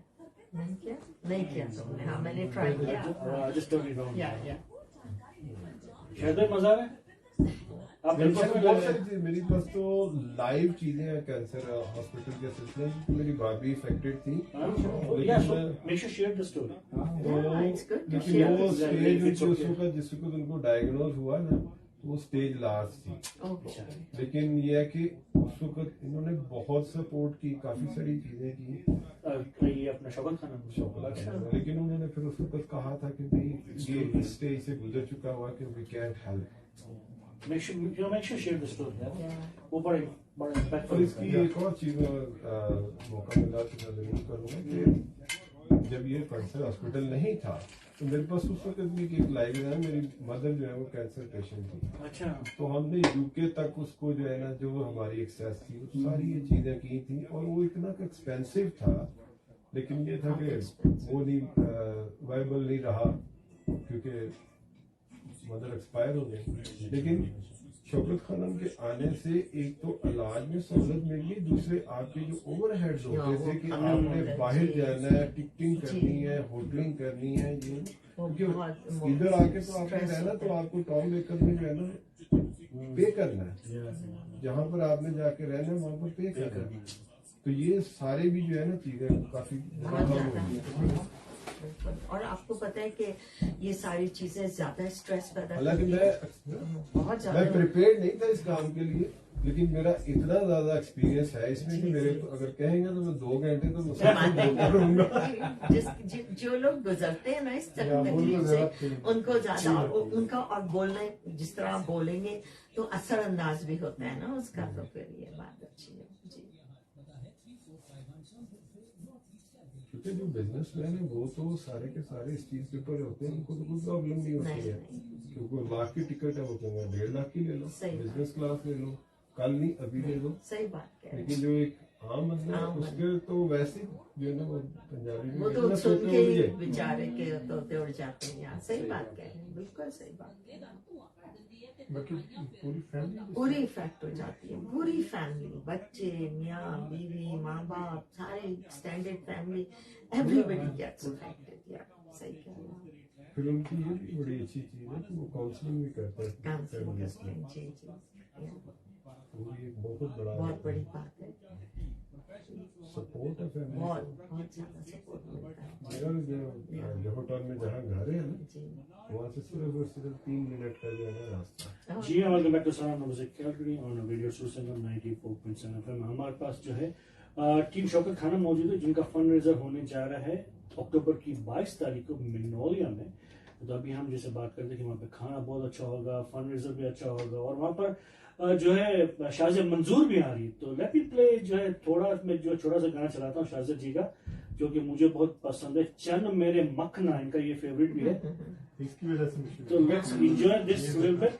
S2: नहीं किया। हाँ, मैंने ट्राई किया।
S1: Just turn it on. शायद मजा है। आप
S4: मेरे पास बहुत सारी चीज, मेरे पास तो लाइव चीजें हैं कैंसर हॉस्पिटल के सिलसिले में। तो मेरी भाभी अफेक्टेड थी, लेकिन वो स्टेज जिसको उनको डायग्नोज हुआ ना, वो स्टेज लास्ट थी। लेकिन ये है कि उस वक्त इन्होंने बहुत सपोर्ट की, काफी सारी चीजें की,
S1: ये अपना शौकत खाना,
S4: लेकिन उन्होंने फिर उस वक्त कहा था कि भाई ये इस स्टेज से गुजर चुका हुआ कि we can't help.
S1: Make sure share the story. वो बड़ा इम्पैक्ट।
S4: और इसकी एक और चीज मौका मिला तो मैं जरूर करूँगा कि जब ये कैंसर हॉस्पिटल नहीं था तो मेरे पास उस वक्त भी एक लाइव है, मेरी मदर जो है वो कैंसर पेशेंट थी।
S1: अच्छा। तो
S4: हमने UK तक उसको जो है ना, जो हमारी एक्सेस थी, सारी ये चीजें की थी, और वो इतना एक्सपेंसिव था, लेकिन ये था कि वो नहीं वायबल नहीं रहा क्योंकि मदर एक्सपायर हो गई। लेकिन शौकत खानम के आने से एक तो इलाज में सहूलत मिल गई, दूसरे आपके जो ओवरहेड्स होते थे कि आपने बाहर जाना है, टिकटिंग करनी है, होटलिंग करनी है, ये क्योंकि इधर आके तो आपने रहना, तो आपको टॉम बेकर में जो है ना पे करना है, जहाँ पर आपने जाके रहना है वहाँ पर पे करना है। तो ये सारे भी जो है ना चीजें काफी।
S2: और आपको पता है कि ये सारी चीजें ज्यादा स्ट्रेस पैदा,
S4: हालांकि मैं प्रिपेयर्ड नहीं था इस काम के लिए, लेकिन मेरा इतना ज्यादा एक्सपीरियंस है इसमें कि मेरे अगर कहेंगे तो मैं 2 घंटे तो
S2: जो लोग गुजरते हैं ना इस तकलीफ से, उनको ज्यादा उनका और बोलना, जिस तरह आप बोलेंगे तो असर अंदाज भी होता है ना उसका। तो फिर ये बात अच्छी है जी।
S4: क्योंकि जो बिजनेसमैन है वो तो सारे के सारे इस चीज के ऊपर होते हैं, उनको तो कोई प्रॉब्लम नहीं होती है, क्योंकि लाख की टिकट है, वो कहेंगे 1.5 लाख की ले लो, बिजनेस क्लास ले लो, कल नहीं अभी ले लो।
S2: सही बात है।
S4: लेकिन जो एक आम बंदा है उसके तो वैसे जो है ना, वो पंजाबी में
S2: वो तो सुन के ही बेचारे के तोते उड़ जाते हैं यार। सही बात कह रहे हैं, बिल्कुल सही बात। पूरी इफेक्ट हो जाती है, पूरी फैमिली, बच्चे, मियाँ बीवी, माँ बाप, सारे extended family, everybody gets affected. या सही कह रहे हैं।
S4: फिर उनकी ये भी बड़ी अच्छी चीज है कि वो काउंसलिंग भी करते हैं।
S2: काउंसलिंग करते हैं, जी जी,
S4: वो एक बहुत
S2: बड़ी बात है।
S4: सपोर्ट है फैमिली,
S2: बहुत ज्यादा सपोर्ट मिलता है।
S4: मेरा जो होटल में जहाँ घर है ना,
S2: जी
S4: वहाँ से सिर्फ और सिर्फ 3 मिनट का जो है रास्ता।
S1: जी हाँ, welcome back to Salaam music Calgary on radio Sursangam 94.7 FM। हमारे पास जो है टीम शौकत खानम मौजूद है, जिनका फंड रेजर होने जा रहा है अक्टूबर की 22 तारीख को मिग्नोलिया में। तो अभी हम जैसे बात करते हैं कि वहाँ पे खाना बहुत अच्छा होगा, फंड रेजर भी अच्छा होगा, और वहाँ पर जो है शाजिया मंजूर भी आ रही है। तो लेट मी प्ले जो है मैं जो छोटा सा गाना चलाता हूँ शाजिया जी का, जो कि मुझे बहुत पसंद है, चन मेरे मखना, इनका ये फेवरेट भी है।
S3: इसकी वजह से
S1: तो let's enjoy this little bit.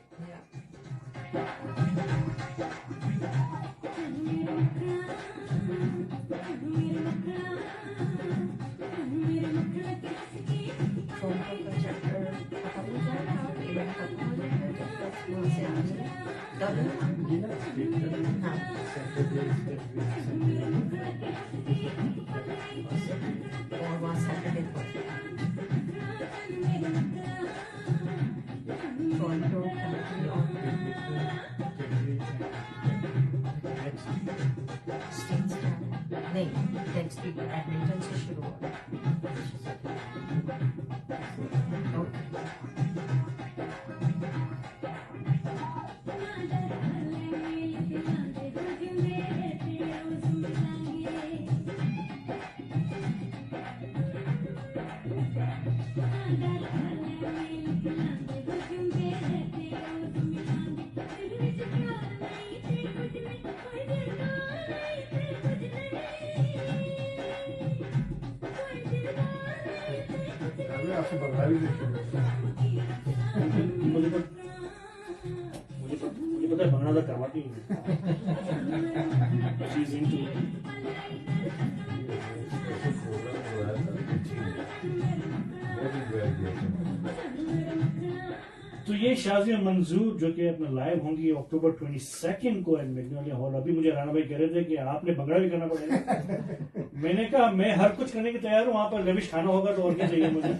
S2: नहीं, नेक्स्ट वीक बैडमिंटन से शुरू होगा।
S3: आपसे बंगाली
S1: मुझे पता है भंगड़ा तो करवाती ही तो ये शाजिया मंजूर जो कि अपना लाइव होंगी अक्टूबर 22 को मैग्नोलिया हॉल। अभी मुझे राणा भाई कह रहे थे कि आपने भंगड़ा भी करना पड़ेगा। मैंने कहा मैं हर कुछ करने की तैयार हूँ, वहां पर लविश खाना होगा तो और क्या चाहिए मुझे।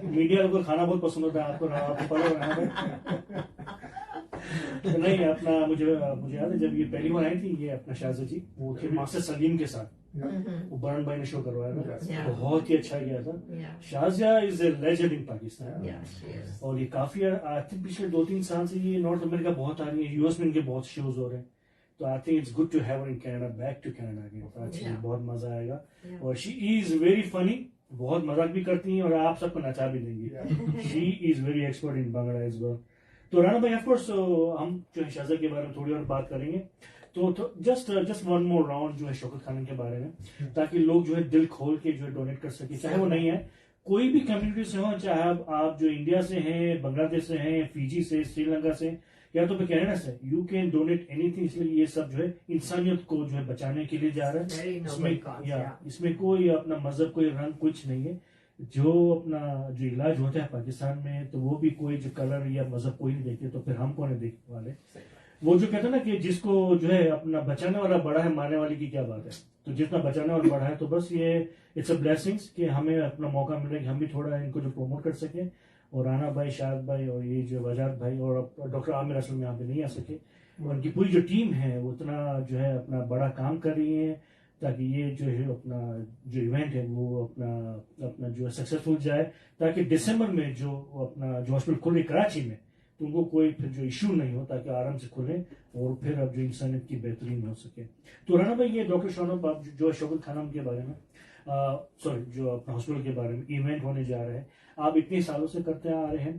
S1: मीडिया को खाना बहुत पसंद होता है, आपको पढ़ो राणा भाई। तो नहीं, अपना मुझे याद है जब ये पहली बार आई थी ये अपना शाजिया जी, वो थे मास्टर सलीम के साथ, वो बरन भाई ने शो करवाया था, बहुत ही अच्छा गया था। Shazia is a legend in Pakistan, और ये काफी आई थिंक पिछले 2-3 साल से ये नॉर्थ अमेरिका बहुत आ रही है, यूएस में इनके बहुत शोज हो रहे हैं। तो I think it's good to have in Canada, back to Canada again. तो अच्छी बहुत मजा आएगा, और शी इज वेरी फनी, बहुत मजाक भी करती हैं और आप सबको नचा भी देंगी। She is very expert in Bangla as well. तो राणा भाई ऑफकोर्स हम जो है शाजिया के बारे में थोड़ी और बात करेंगे। तो जस्ट वन मोर राउंड जो है शौकत खानम के बारे में, ताकि लोग जो है दिल खोल के जो है डोनेट कर सके, चाहे वो नहीं है कोई भी कम्युनिटी से हो, चाहे आप जो इंडिया से हैं, बांग्लादेश से हैं, फिजी से, श्रीलंका से, या तो कनाडा से, यू कैन डोनेट एनीथिंग। इसलिए ये सब जो है इंसानियत को जो है बचाने के लिए जा रहा है। इसमें कोई अपना मजहब, कोई रंग कुछ नहीं है। जो अपना जो इलाज होता है पाकिस्तान में, तो वो भी कोई जो कलर या मजहब कोई नहीं देखते, तो फिर हम कौन है देखने वाले। वो जो कहते हैं ना कि जिसको जो है अपना बचाने वाला बड़ा है, मारने वाले की क्या बात है। तो जितना बचाने वाला बड़ा है, तो बस ये इट्स अ ब्लेसिंग्स कि हमें अपना मौका मिले कि हम भी थोड़ा इनको जो प्रमोट कर सके। और राणा भाई, शाहद भाई, और ये जो वजाद भाई और डॉक्टर आमिर असलम यहाँ पे नहीं आ सके, उनकी पूरी जो टीम है वो उतना जो है अपना बड़ा काम कर रही है, ताकि ये जो है अपना जो इवेंट है वो अपना जो है सक्सेसफुल जाए, ताकि दिसंबर में जो अपना जो हॉस्पिटल खुले कराची में, तो उनको कोई फिर जो इशू नहीं हो, ताकि आराम से खुले और फिर अब जो इंसानियत की बेहतरीन हो सके। तो राणा भाई, ये डॉक्टर शौनब जो शौकत खानम के बारे में, सॉरी जो अपना हॉस्पिटल के बारे में इवेंट होने जा रहे हैं, आप इतने सालों से करते आ रहे हैं,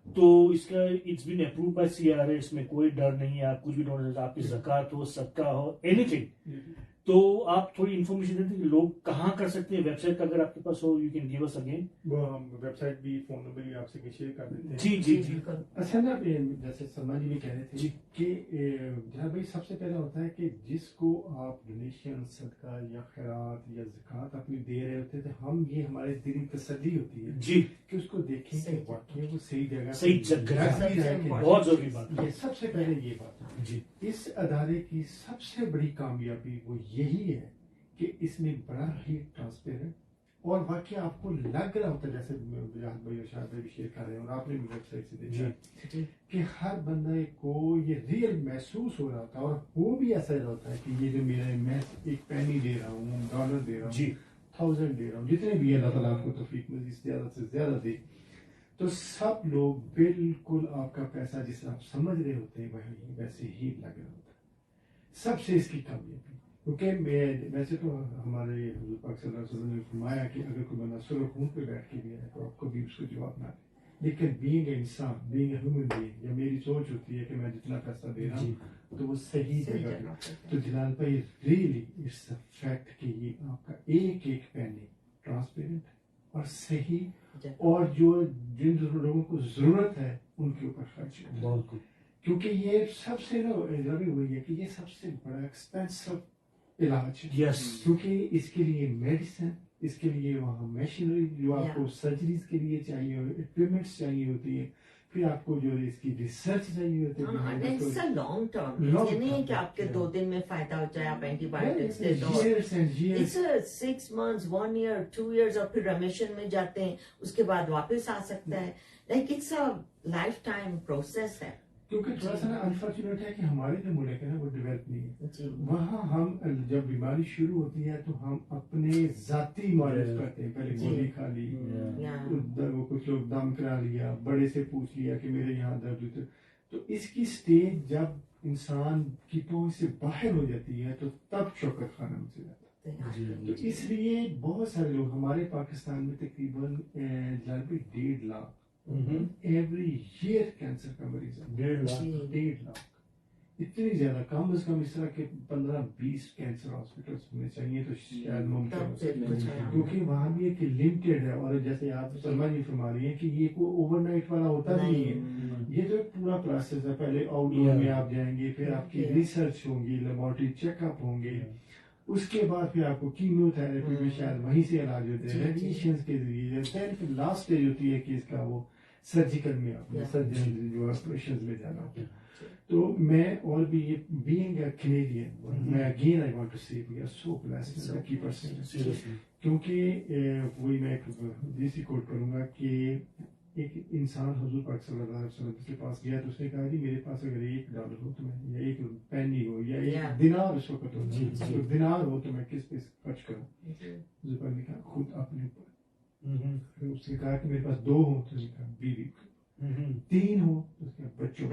S1: तो इसका it's been approve by CRA, इसमें कोई डर नहीं है, आप कुछ भी डोनेट, आपकी ज़कात हो, सदका हो, एनीथिंग, تو آپ تھوڑی انفارمیشن دیتے کہ لوگ کہاں کر سکتے ہیں, ویب سائٹ کا اگر آپ کے پاس ہو, you can give us again.
S3: وہ ہم ویب سائٹ بھی, فون نمبر بھی آپ سے شیئر کر دیتے ہیں.
S1: جی جی جی.
S3: اچھا نا, جیسے سلمان جی بھی کہہ رہے تھے کہ جہاں بھائی سب سے پہلے ہوتا ہے کہ جس کو آپ ڈونیشن, صدقہ یا خیرات یا زکوٰۃ اپنی دے رہے ہوتے ہیں, تو ہم یہ ہمارے دل کی تسلی ہوتی ہے
S1: جی
S3: کہ اس کو دیکھیں کہ واقعی وہ صحیح جگہ,
S1: صحیح جگہ, بہت ضروری بات.
S3: یہ سب سے پہلے یہ بات
S1: جی.
S3: اس ادارے کی سب سے بڑی کامیابی وہ یہی ہے کہ اس میں بڑا ہی ٹرانسپیرنٹ, اور واقعی آپ کو لگ رہا ہوتا ہے جیسے جہاں بھائی اور شاہد بھائی بھی شیئر کر رہے ہیں, اور آپ نے بھی ویب سائٹ سے دیکھا کہ ہر بندے کو یہ ریئل محسوس ہو رہا تھا, اور وہ بھی ایسا ہوتا ہے کہ یہ جو میرا, میں ایک پینی دے رہا ہوں, ڈالر دے رہا ہوں, 1000 دے رہا ہوں, جتنے بھی اللہ تعالیٰ آپ کو توفیق مزید زیادہ سے زیادہ دے, تو سب لوگ بالکل آپ کا پیسہ جسے آپ سمجھ رہے ہوتے ہیں وہی ویسے ہی لگ رہا ہوتا ہے. سب سے اس کی کامیابی, کیونکہ ویسے تو ہمارے حضور پاک صلی اللہ علیہ وسلم نے فرمایا کہ اگر کوئی بندہ سرخون پہ بیٹھ کے بھی ہے تو آپ کو بھی اس کو جواب نہ دے, لیکن بینگ اے انسان, بینگ اے ہیومن بینگ, یا میری سوچ ہوتی ہے کہ میں جتنا پیسہ دے رہا ہوں تو وہ صحیح جگہ پہ. تو جلال بھائی ریئلی اٹس اے فیکٹ کہ یہ آپ کا ایک ایک پینی ٹرانسپیرنٹ اور صحیح, اور جو جن لوگوں کو ضرورت ہے ان کے اوپر خرچ ہوتا ہے, کیونکہ یہ سب سے نا وہی ہے کہ یہ سب سے بڑا ایکسپینسو علاج ہے. کیونکہ اس کے لیے میڈیسن, اس کے لیے وہاں مشینری جو آپ کو سرجریز کے لیے چاہیے, اکوپمنٹس چاہیے ہوتی ہے, پھر آپ کو جو اس کی ریسرچ چاہیے ہوتی ہے.
S2: لانگ ٹرم, یہ نہیں ہے کہ آپ کے 2 دن میں فائدہ ہو جائے, آپ اینٹی بایوٹکس لے دو, 6 months, 1 year, 2 years, اور پھر ریمیشن میں جاتے ہیں, اس کے بعد واپس آ سکتا ہے. Like it's a lifetime process ہے.
S3: کیونکہ تھوڑا سا نا انفارچونیٹ ہے کہ ہمارے جو ملک ہے نا وہ ڈیولپ نہیں ہے. وہاں ہم جب بیماری شروع ہوتی ہے تو ہم اپنے ذاتی معالج کرتے ہیں, پہلے گولی کھا لی, کچھ لوگ دم کرا لیا, بڑے سے پوچھ لیا کہ میرے یہاں درد ہوتا ہے. تو اس کی سٹیج جب انسان کی پہنچ سے باہر ہو جاتی ہے تو تب شوکت خانہ میں سے جاتا ہے. تو اس لیے بہت سارے لوگ ہمارے پاکستان میں تقریباً 1.5 لاکھ ایوری ایئر کینسر کا مریض ہے. 1.5 لاکھ, اتنی زیادہ. کم از کم اس طرح کے 15-20 کینسر ہاسپٹلس ہونے چاہیے تو شاید ممکن ہو سکے, کیونکہ وہاں بھی ایک لمیٹیڈ ہے. اور جیسے آپ سلمان جی فرما رہی ہیں کہ یہ کوئی اوور نائٹ والا ہوتا نہیں ہے, یہ تو ایک پورا پروسیس ہے. پہلے آؤٹ ڈور میں آپ جائیں گے, پھر آپ کی ریسرچ ہوں گی, لیبارٹری چیک اپ ہوں گے, اس کے بعد پھر آپ کو کیمو تھراپی میں شاید وہیں سے علاج ہوتے ہیں, ریڈیشن کے ذریعے. پھر لاسٹ اسٹیج ہوتی ہے کہ اس کا وہ سرجیکل میں آپ سرجن جو آپریشن میں جانا ہوتا ہے. تو میں اور بھی یہ بینگ اے کینیڈین, میں again I want to say we are so blessed lucky person, کیونکہ وہی میں ایک دیسی کوٹ کروں گا کہ ایک انسان حضور پاک صلی اللہ علیہ وسلم کے پاس گیا تو اس نے کہا جی میرے پاس اگر $1 ہو تو میں, یا 1 پینی ہو, یا 1 دینار اس وقت ہو, دینار ہو تو میں کس پہ خرچ کروں. حضور پاک نے کہا خود اپنے اوپر. پھر اس نے کہا کہ میرے پاس 2 ہو تو اس نے کہا بیوی, 3 ہو تو اس نے کہا بچوں.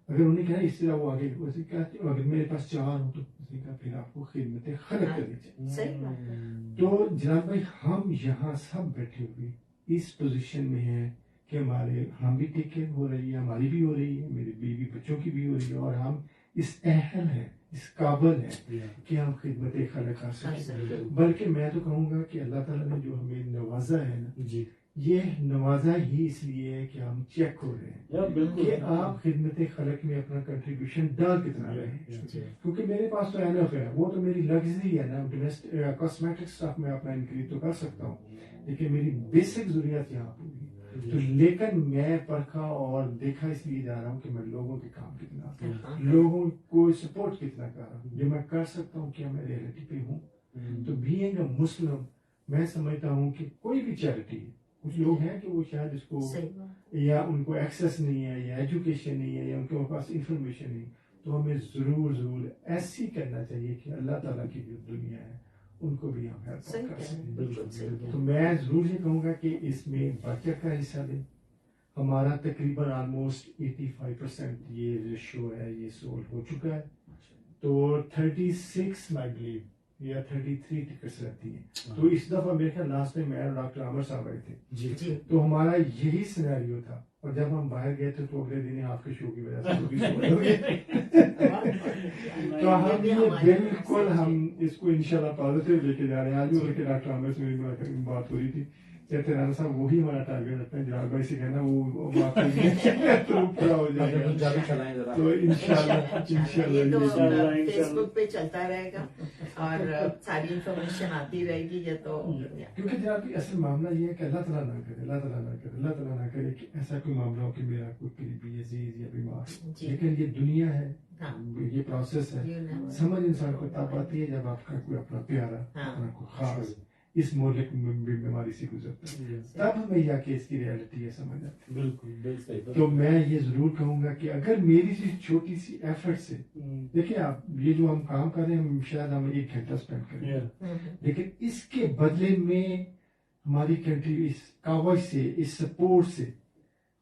S3: اگر انہوں نے کہا اس طرح وہ آگے, اسے کہا اگر میرے پاس 4 ہو تو اس نے کہا پھر آپ کو خدمت خلق کرنی چاہیے. تو جناب بھائی ہم یہاں سب بیٹھے ہوئے اس پوزیشن میں ہیں کہ ہمارے ہم بھی ٹیک کیئر ہو رہی ہے, ہماری بھی ہو رہی ہے, میری بیوی بچوں کی بھی ہو رہی ہے, اور ہم اس اہل ہیں, اس قابل ہے کہ ہم خدمت خلق کر سکیں. بلکہ میں تو کہوں گا کہ اللہ تعالیٰ نے جو ہمیں نوازا ہے نا, یہ نوازا ہی اس لیے ہے کہ ہم چیک ہو رہے ہیں کہ آپ خدمت خلق میں اپنا کنٹریبیوشن ڈال کتنا رہے ہیں. کیونکہ میرے پاس تو اینف ہے, وہ تو میری لگژری ہے نا, کاسمیٹک اسٹف میں اپنا انکریز تو کر سکتا ہوں, لیکن میری بیسک ضروریات یہاں پوری. تو لیکن میں پرکھا اور دیکھا اس لیے جا رہا ہوں کہ میں لوگوں کے کام کتنا, لوگوں کو سپورٹ کتنا کر رہا ہوں, جو میں کر سکتا ہوں کیا میں ریئلٹی پہ ہوں. تو بینگ اے مسلم میں سمجھتا ہوں کہ کوئی بھی چیریٹی ہے, کچھ لوگ ہیں کہ وہ شاید اس کو یا ان کو ایکسیس نہیں ہے, یا ایجوکیشن نہیں ہے, یا ان کے پاس انفارمیشن نہیں, تو ہمیں ضرور ایسی کرنا چاہیے کہ اللہ تعالیٰ کی جو دنیا ہے ان کو بھی ہم ہیلپ کر سکیں. تو میں ضرور یہ کہوں گا کہ اس میں بچت کا حصہ دیں. ہمارا تقریباً آلموسٹ 85% یہ ریشو ہے, یہ سولو ہو چکا ہے. تو 36 میں بلیو या 33 टिकट्स रहती हैं। तो इस दफा मेरे ख्याल लास्ट टाइम मैं और डॉक्टर आमिर साहब आए थे
S1: जी
S3: तो हमारा यही सिनेरियो था, और जब हम बाहर गए थे तो अगले दिन आपके शो की वजह से वो भी सोए हो गए। तो हम ये बिल्कुल हम इसको इंशाल्लाह पॉजिटिव लेके जा रहे हैं। आज भी उनके डॉक्टर आमिर से मेरी बात हो रही थी, कहते राना साहब वही हमारा टारगेट रखते हैं, जलाल भाई से कहना वो तो पूरा हो जाएगा। तो इंशाल्लाह
S2: ये तो
S3: इंशाल्लाह
S2: फेसबुक पे चलता रहेगा और सारी इंफॉर्मेशन आती रहेगी। ये तो
S3: क्योंकि जनाब असल मामला ये है कि अल्लाह ताला ना करे, अल्लाह ताला ना करे, अल्लाह ताला ना करे कि ऐसा कोई मामला हो कि मेरा कोई करीबी अजीज या बीमार, लेकिन ये दुनिया है, ये प्रोसेस है। समझ इंसान को तब आती है जब आपका कोई अपना प्यारा, अपना कोई खास इस मोहल्ले में बीमारी से गुजरता है, तब हमें यह कि इसकी रियलिटी है समझ आती है।
S1: बिल्कुल।
S3: तो मैं ये जरूर कहूंगा कि अगर मेरी सी छोटी सी एफर्ट से, देखिए आप ये जो हम काम कर रहे हैं शायद हम 1 घंटा स्पेंड करें, लेकिन इसके बदले में हमारी कंट्री इस कावज से, इस सपोर्ट से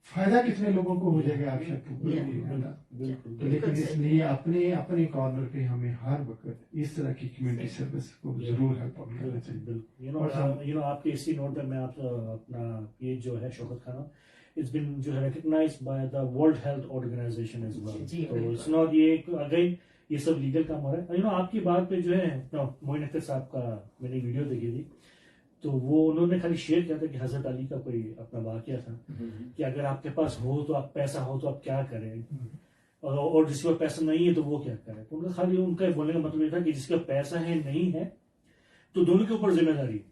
S3: फायदा कितने लोगों को हो जाएगा आप शायद। तो लेकिन इसलिए अपने अपने कॉर्नर पे हमें हर वक्त इस तरह की कम्युनिटी सर्विस को जरूर हेल्प आउट करना चाहिए।
S1: यू नो आपके इसी नोट पे मैं आप अपना ये जो है शौकत खाना इट्स बिन जो है recognised by the World Health Organisation as well. तो इट्स नॉट ये अगेन ये सब लीगल काम हो रहा है। यू नो आपकी बात पे जो है मोइन अख्तर साहब का मैंने वीडियो देखी थी, तो वो उन्होंने खाली शेयर किया था कि हजरत अली का कोई अपना वाकया था कि अगर आपके पास हो तो आप पैसा हो तो आप क्या करें, और जिसके पास पैसा नहीं है तो वो क्या करे। तो उनका खाली उनका बोलने का मतलब ये था कि जिसका पैसा है नहीं है तो दोनों के ऊपर जिम्मेदारी है।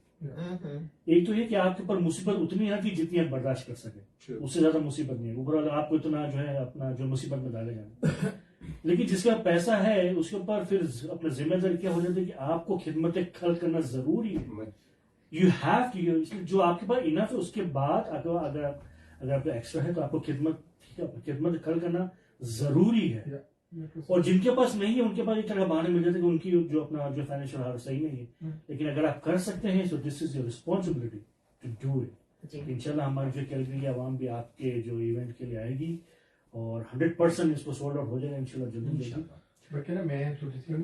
S1: एक तो ये कि आपके ऊपर मुसीबत उतनी है कि जितनी आप बर्दाश्त कर सके, उससे ज्यादा मुसीबत नहीं है, ऊपर आपको इतना जो है अपना जो मुसीबत में डाले जाए। लेकिन जिसका पैसा है उसके ऊपर फिर अपना जिम्मेदारी क्या हो जाती है कि आपको खिदमत खल्क करना जरूरी है। यू हैव टू, जो आपके पास इनफ है उसके बाद अगर आपका एक्स्ट्रा है तो आपको खिदमत खल्क करना जरूरी है। और जिनके पास नहीं है उनके पास एक तरह बहाने मिल जाते हैं कि उनकी जो अपना जो फाइनेंशियल हालत सही नहीं है, लेकिन अगर आप कर सकते हैं तो this is your responsibility to do it. इंशाल्लाह हमारी जो कैलगरी आवाम भी आपके जो इवेंट के लिए आएगी और 100% इसको सोल्ड आउट हो जाएगा इंशाल्लाह जल्दी।
S3: मैं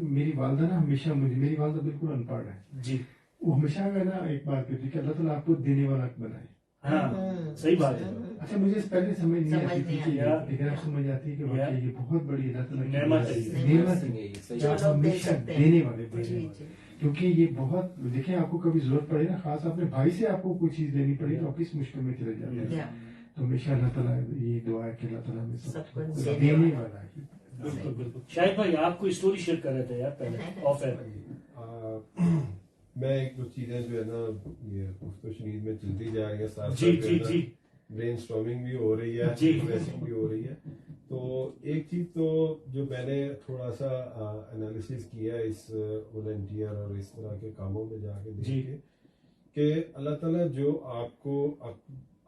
S3: मेरी वालदा ना हमेशा मेरी वालदा बिल्कुल अनपढ़ है
S1: जी,
S3: वो हमेशा ना एक बात कहती है कि अल्लाह ताला आपको देने वाला बनाए।
S1: हाँ सही बात है।
S3: अच्छा मुझे पहले समझ नहीं आती थी कि लेकिन अब समझ आती है कि वाकई ये बहुत बड़ी अल्लाह ताला की नेमत है, आप हमेशा देने वाले बने, क्योंकि ये बहुत देखिए आपको कभी जरूरत पड़े ना, खास अपने भाई से आपको कोई चीज देनी पड़े तो आप किस मुश्किल में चले जाते हैं। तो हमेशा अल्लाह ताला ये दुआ है कि अल्लाह ताला हमें सबको देने वाला है।
S1: बिल्कुल बिल्कुल। शायद भाई आप कोई स्टोरी शेयर कर रहे थे यार पहले ऑफ एयर।
S4: मैं एक दो चीजें जो है ना ये गुफ्तगू शनीद में चलती जा रही है, साथ
S1: जी
S4: ब्रेनस्टॉर्मिंग भी हो रही है, प्रोसेसिंग भी हो रही है। तो एक चीज तो जो मैंने थोड़ा सा एनालिसिस किया इस वॉलंटियर और इस तरह के कामों में जाके देख के कि अल्लाह ताला जो आपको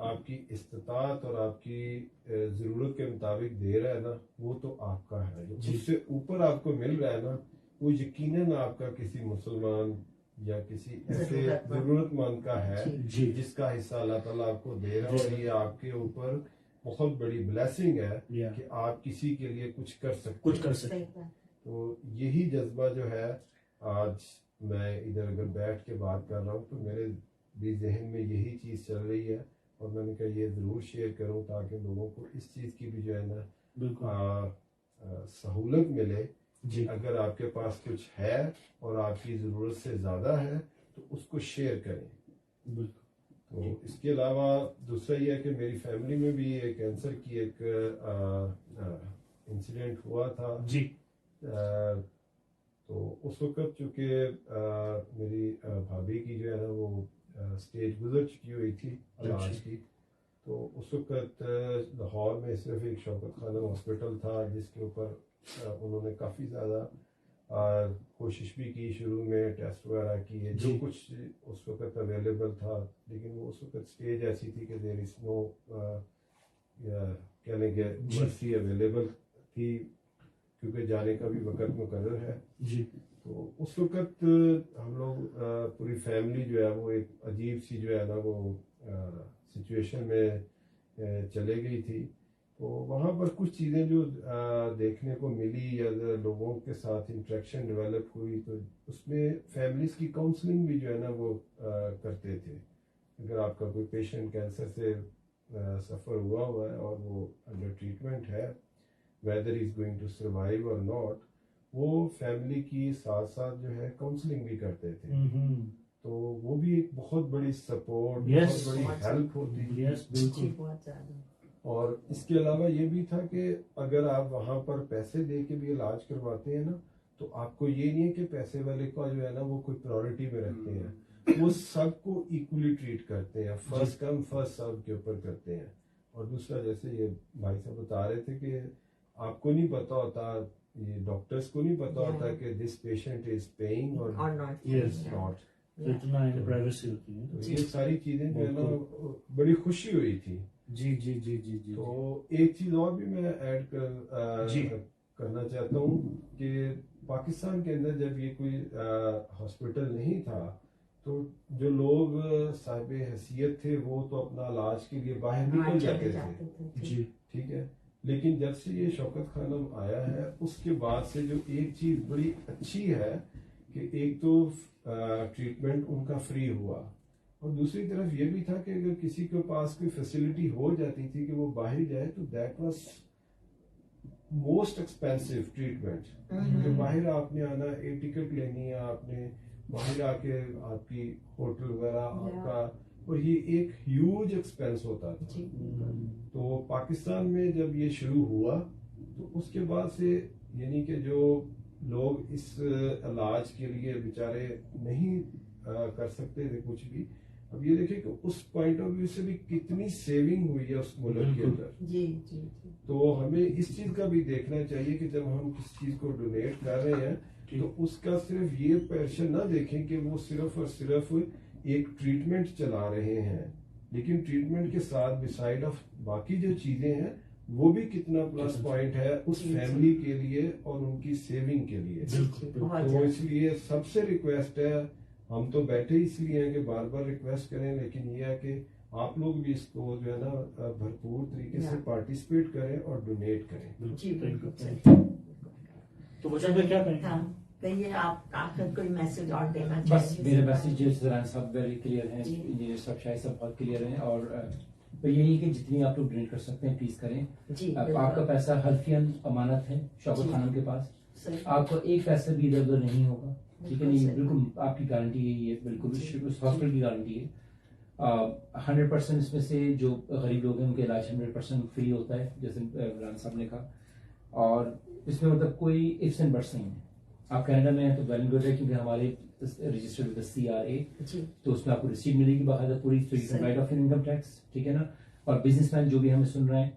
S4: आपकी इस्तिताअत और आपकी जरूरत के मुताबिक दे रहा है ना, वो तो आपका है। जिससे ऊपर आपको मिल रहा है ना, वो यकीनन आपका किसी मुसलमान या किसी ऐसे जरूरतमंद का है जिसका हिस्सा अल्लाह ताला आपको दे रहा है, और ये आपके ऊपर बहुत बड़ी ब्लेसिंग है कि आप किसी के लिए कुछ कर सकते हैं। तो यही जज्बा जो है आज मैं इधर अगर बैठ के बात कर रहा हूँ तो मेरे भी जहन में यही चीज चल रही है, और मैंने कहा ये जरूर शेयर करूँ ताकि लोगों को इस चीज की भी जो है ना सहूलत मिले। अगर आपके पास कुछ है और आपकी जरूरत से ज्यादा है तो उसको शेयर करें। तो इसके अलावा दूसरा ये है कि मेरी फैमिली में भी कैंसर की एक इंसिडेंट हुआ था
S1: जी।
S4: तो उस वक्त चूंकि मेरी भाभी की जो है ना वो स्टेज गुजर चुकी हुई थी इलाज की, तो उस वक्त लाहौर में सिर्फ एक शौकत खाना हॉस्पिटल था जिसके ऊपर उन्होंने काफ़ी ज़्यादा कोशिश भी की, शुरू में टेस्ट वगैरह किए जो कुछ उस वक्त अवेलेबल था, लेकिन वो उस वक्त स्टेज ऐसी थी कि देयर इज नो कहने के मर्सी अवेलेबल थी, क्योंकि जाने का भी वक्त मुकर्रर है जी। तो उस वक्त हम लोग पूरी फैमिली जो है वो एक अजीब सी जो है ना वो सिचुएशन में चले गई थी। تو وہاں پر کچھ چیزیں جو دیکھنے کو ملی یا لوگوں کے ساتھ انٹریکشن ڈیولپ ہوئی تو اس میں فیملیز کی کاؤنسلنگ بھی جو ہے نا وہ کرتے تھے. اگر آپ کا کوئی پیشنٹ کینسر سے سفر ہوا ہے اور وہ انڈر ٹریٹمنٹ ہے, whether is going to survive or not, وہ فیملی کی ساتھ ساتھ جو ہے کاؤنسلنگ بھی کرتے تھے. تو وہ بھی ایک بہت بڑی سپورٹ, بہت بڑی ہیلپ ہوتی تھی. اور اس کے علاوہ یہ بھی تھا کہ اگر آپ وہاں پر پیسے دے کے بھی علاج کرواتے ہیں نا تو آپ کو یہ نہیں ہے کہ پیسے والے کا جو ہے نا وہ کوئی پرائورٹی میں رکھتے ہیں, وہ سب کو ایکولی ٹریٹ کرتے ہیں, فرسٹ کم فرسٹ سرو کے اوپر کرتے ہیں. اور دوسرا جیسے یہ بھائی صاحب بتا رہے تھے کہ آپ کو نہیں پتا ہوتا, یہ ڈاکٹرز کو نہیں پتا ہوتا کہ دس پیشنٹ از پیئنگ اور ناٹ. یہ ساری چیزیں جو ہے نا بڑی خوشی ہوئی تھی.
S1: جی جی جی جی جی.
S4: تو ایک چیز اور بھی میں ایڈ کرنا چاہتا ہوں کہ پاکستان کے اندر جب یہ کوئی ہاسپٹل نہیں تھا تو جو لوگ صاحب حیثیت تھے وہ تو اپنا علاج کے لیے باہر نکل جاتے تھے. جی ٹھیک ہے. لیکن جب سے یہ شوکت خانم آیا ہے اس کے بعد سے جو ایک چیز بڑی اچھی ہے کہ ایک تو ٹریٹمنٹ ان کا فری ہوا, اور دوسری طرف یہ بھی تھا کہ اگر کسی کے پاس کوئی فیسلٹی ہو جاتی تھی کہ وہ باہر جائے تو that was most expensive treatment. کہ باہر آپ نے آنا, ایک ٹکٹ لینی ہے آپ نے, باہر آ کے آپ کی ہوٹل وغیرہ آپ کا, اور یہ ایک ہیوج ایکسپینس ہوتا تھا. تو پاکستان میں جب یہ شروع ہوا تو اس کے بعد سے یعنی کہ جو لوگ اس علاج کے لیے بیچارے نہیں کر سکتے تھے کچھ بھی, اب یہ دیکھیں کہ اس پوائنٹ آف ویو سے بھی کتنی سیونگ ہوئی ہے اس ملک کے اندر. تو ہمیں اس چیز کا بھی دیکھنا چاہیے کہ جب ہم کسی چیز کو ڈونیٹ کر رہے ہیں تو اس کا صرف یہ پیشن نہ دیکھیں کہ وہ صرف اور صرف ایک ٹریٹمنٹ چلا رہے ہیں, لیکن ٹریٹمنٹ کے ساتھ بسائڈ آف باقی جو چیزیں ہیں وہ بھی کتنا پلس پوائنٹ ہے اس فیملی کے لیے اور ان کی سیونگ کے لیے. تو اس لیے سب سے ریکویسٹ ہے, ہم تو بیٹھے اس لیے ہیں کہ بار بار ریکویسٹ کریں, لیکن یہ ہے کہ آپ لوگ بھی اس کو جو ہے نا بھرپور طریقے سے پارٹیسپیٹ کریں اور ڈونیٹ کریں.
S1: تو بچہ میں کیا کہیں
S2: کہیے آپ آخر کوئی میسج اور دینا
S5: بس
S2: چاہیے؟
S5: میرے میسج زران صاحب ویری کلیئر ہیں, انجینئر صاحب شاہد صاحب بہت کلیئر ہیں, اور یہی کہ جتنی آپ لوگ ڈونیٹ کر سکتے ہیں پلیز کریں. آپ کا پیسہ حلفیاً امانت ہے شوکت خانم کے پاس, آپ کو ایک پیسہ بھی ادھر ادھر نہیں ہوگا. ٹھیک ہے, نہیں بالکل آپ کی گارنٹی ہے, یہ بالکل اس ہاسپٹل کی گارنٹی ہے. 100% اس میں سے جو غریب لوگ ہیں ان کے علاج 100% فری ہوتا ہے جیسے عمران صاحب نے کہا, اور اس میں مطلب کوئی ifs and buts نہیں ہے. آپ کینیڈا میں ہیں تو ویل اینڈ گڈ ہے کیونکہ ہمارے رجسٹرڈ ود CRA, تو اس میں آپ کو ریسیٹ ملے گی باقاعدہ پوری, رائٹ آف انکم ٹیکس. ٹھیک ہے نا. اور بزنس مین جو بھی ہمیں سن رہے ہیں,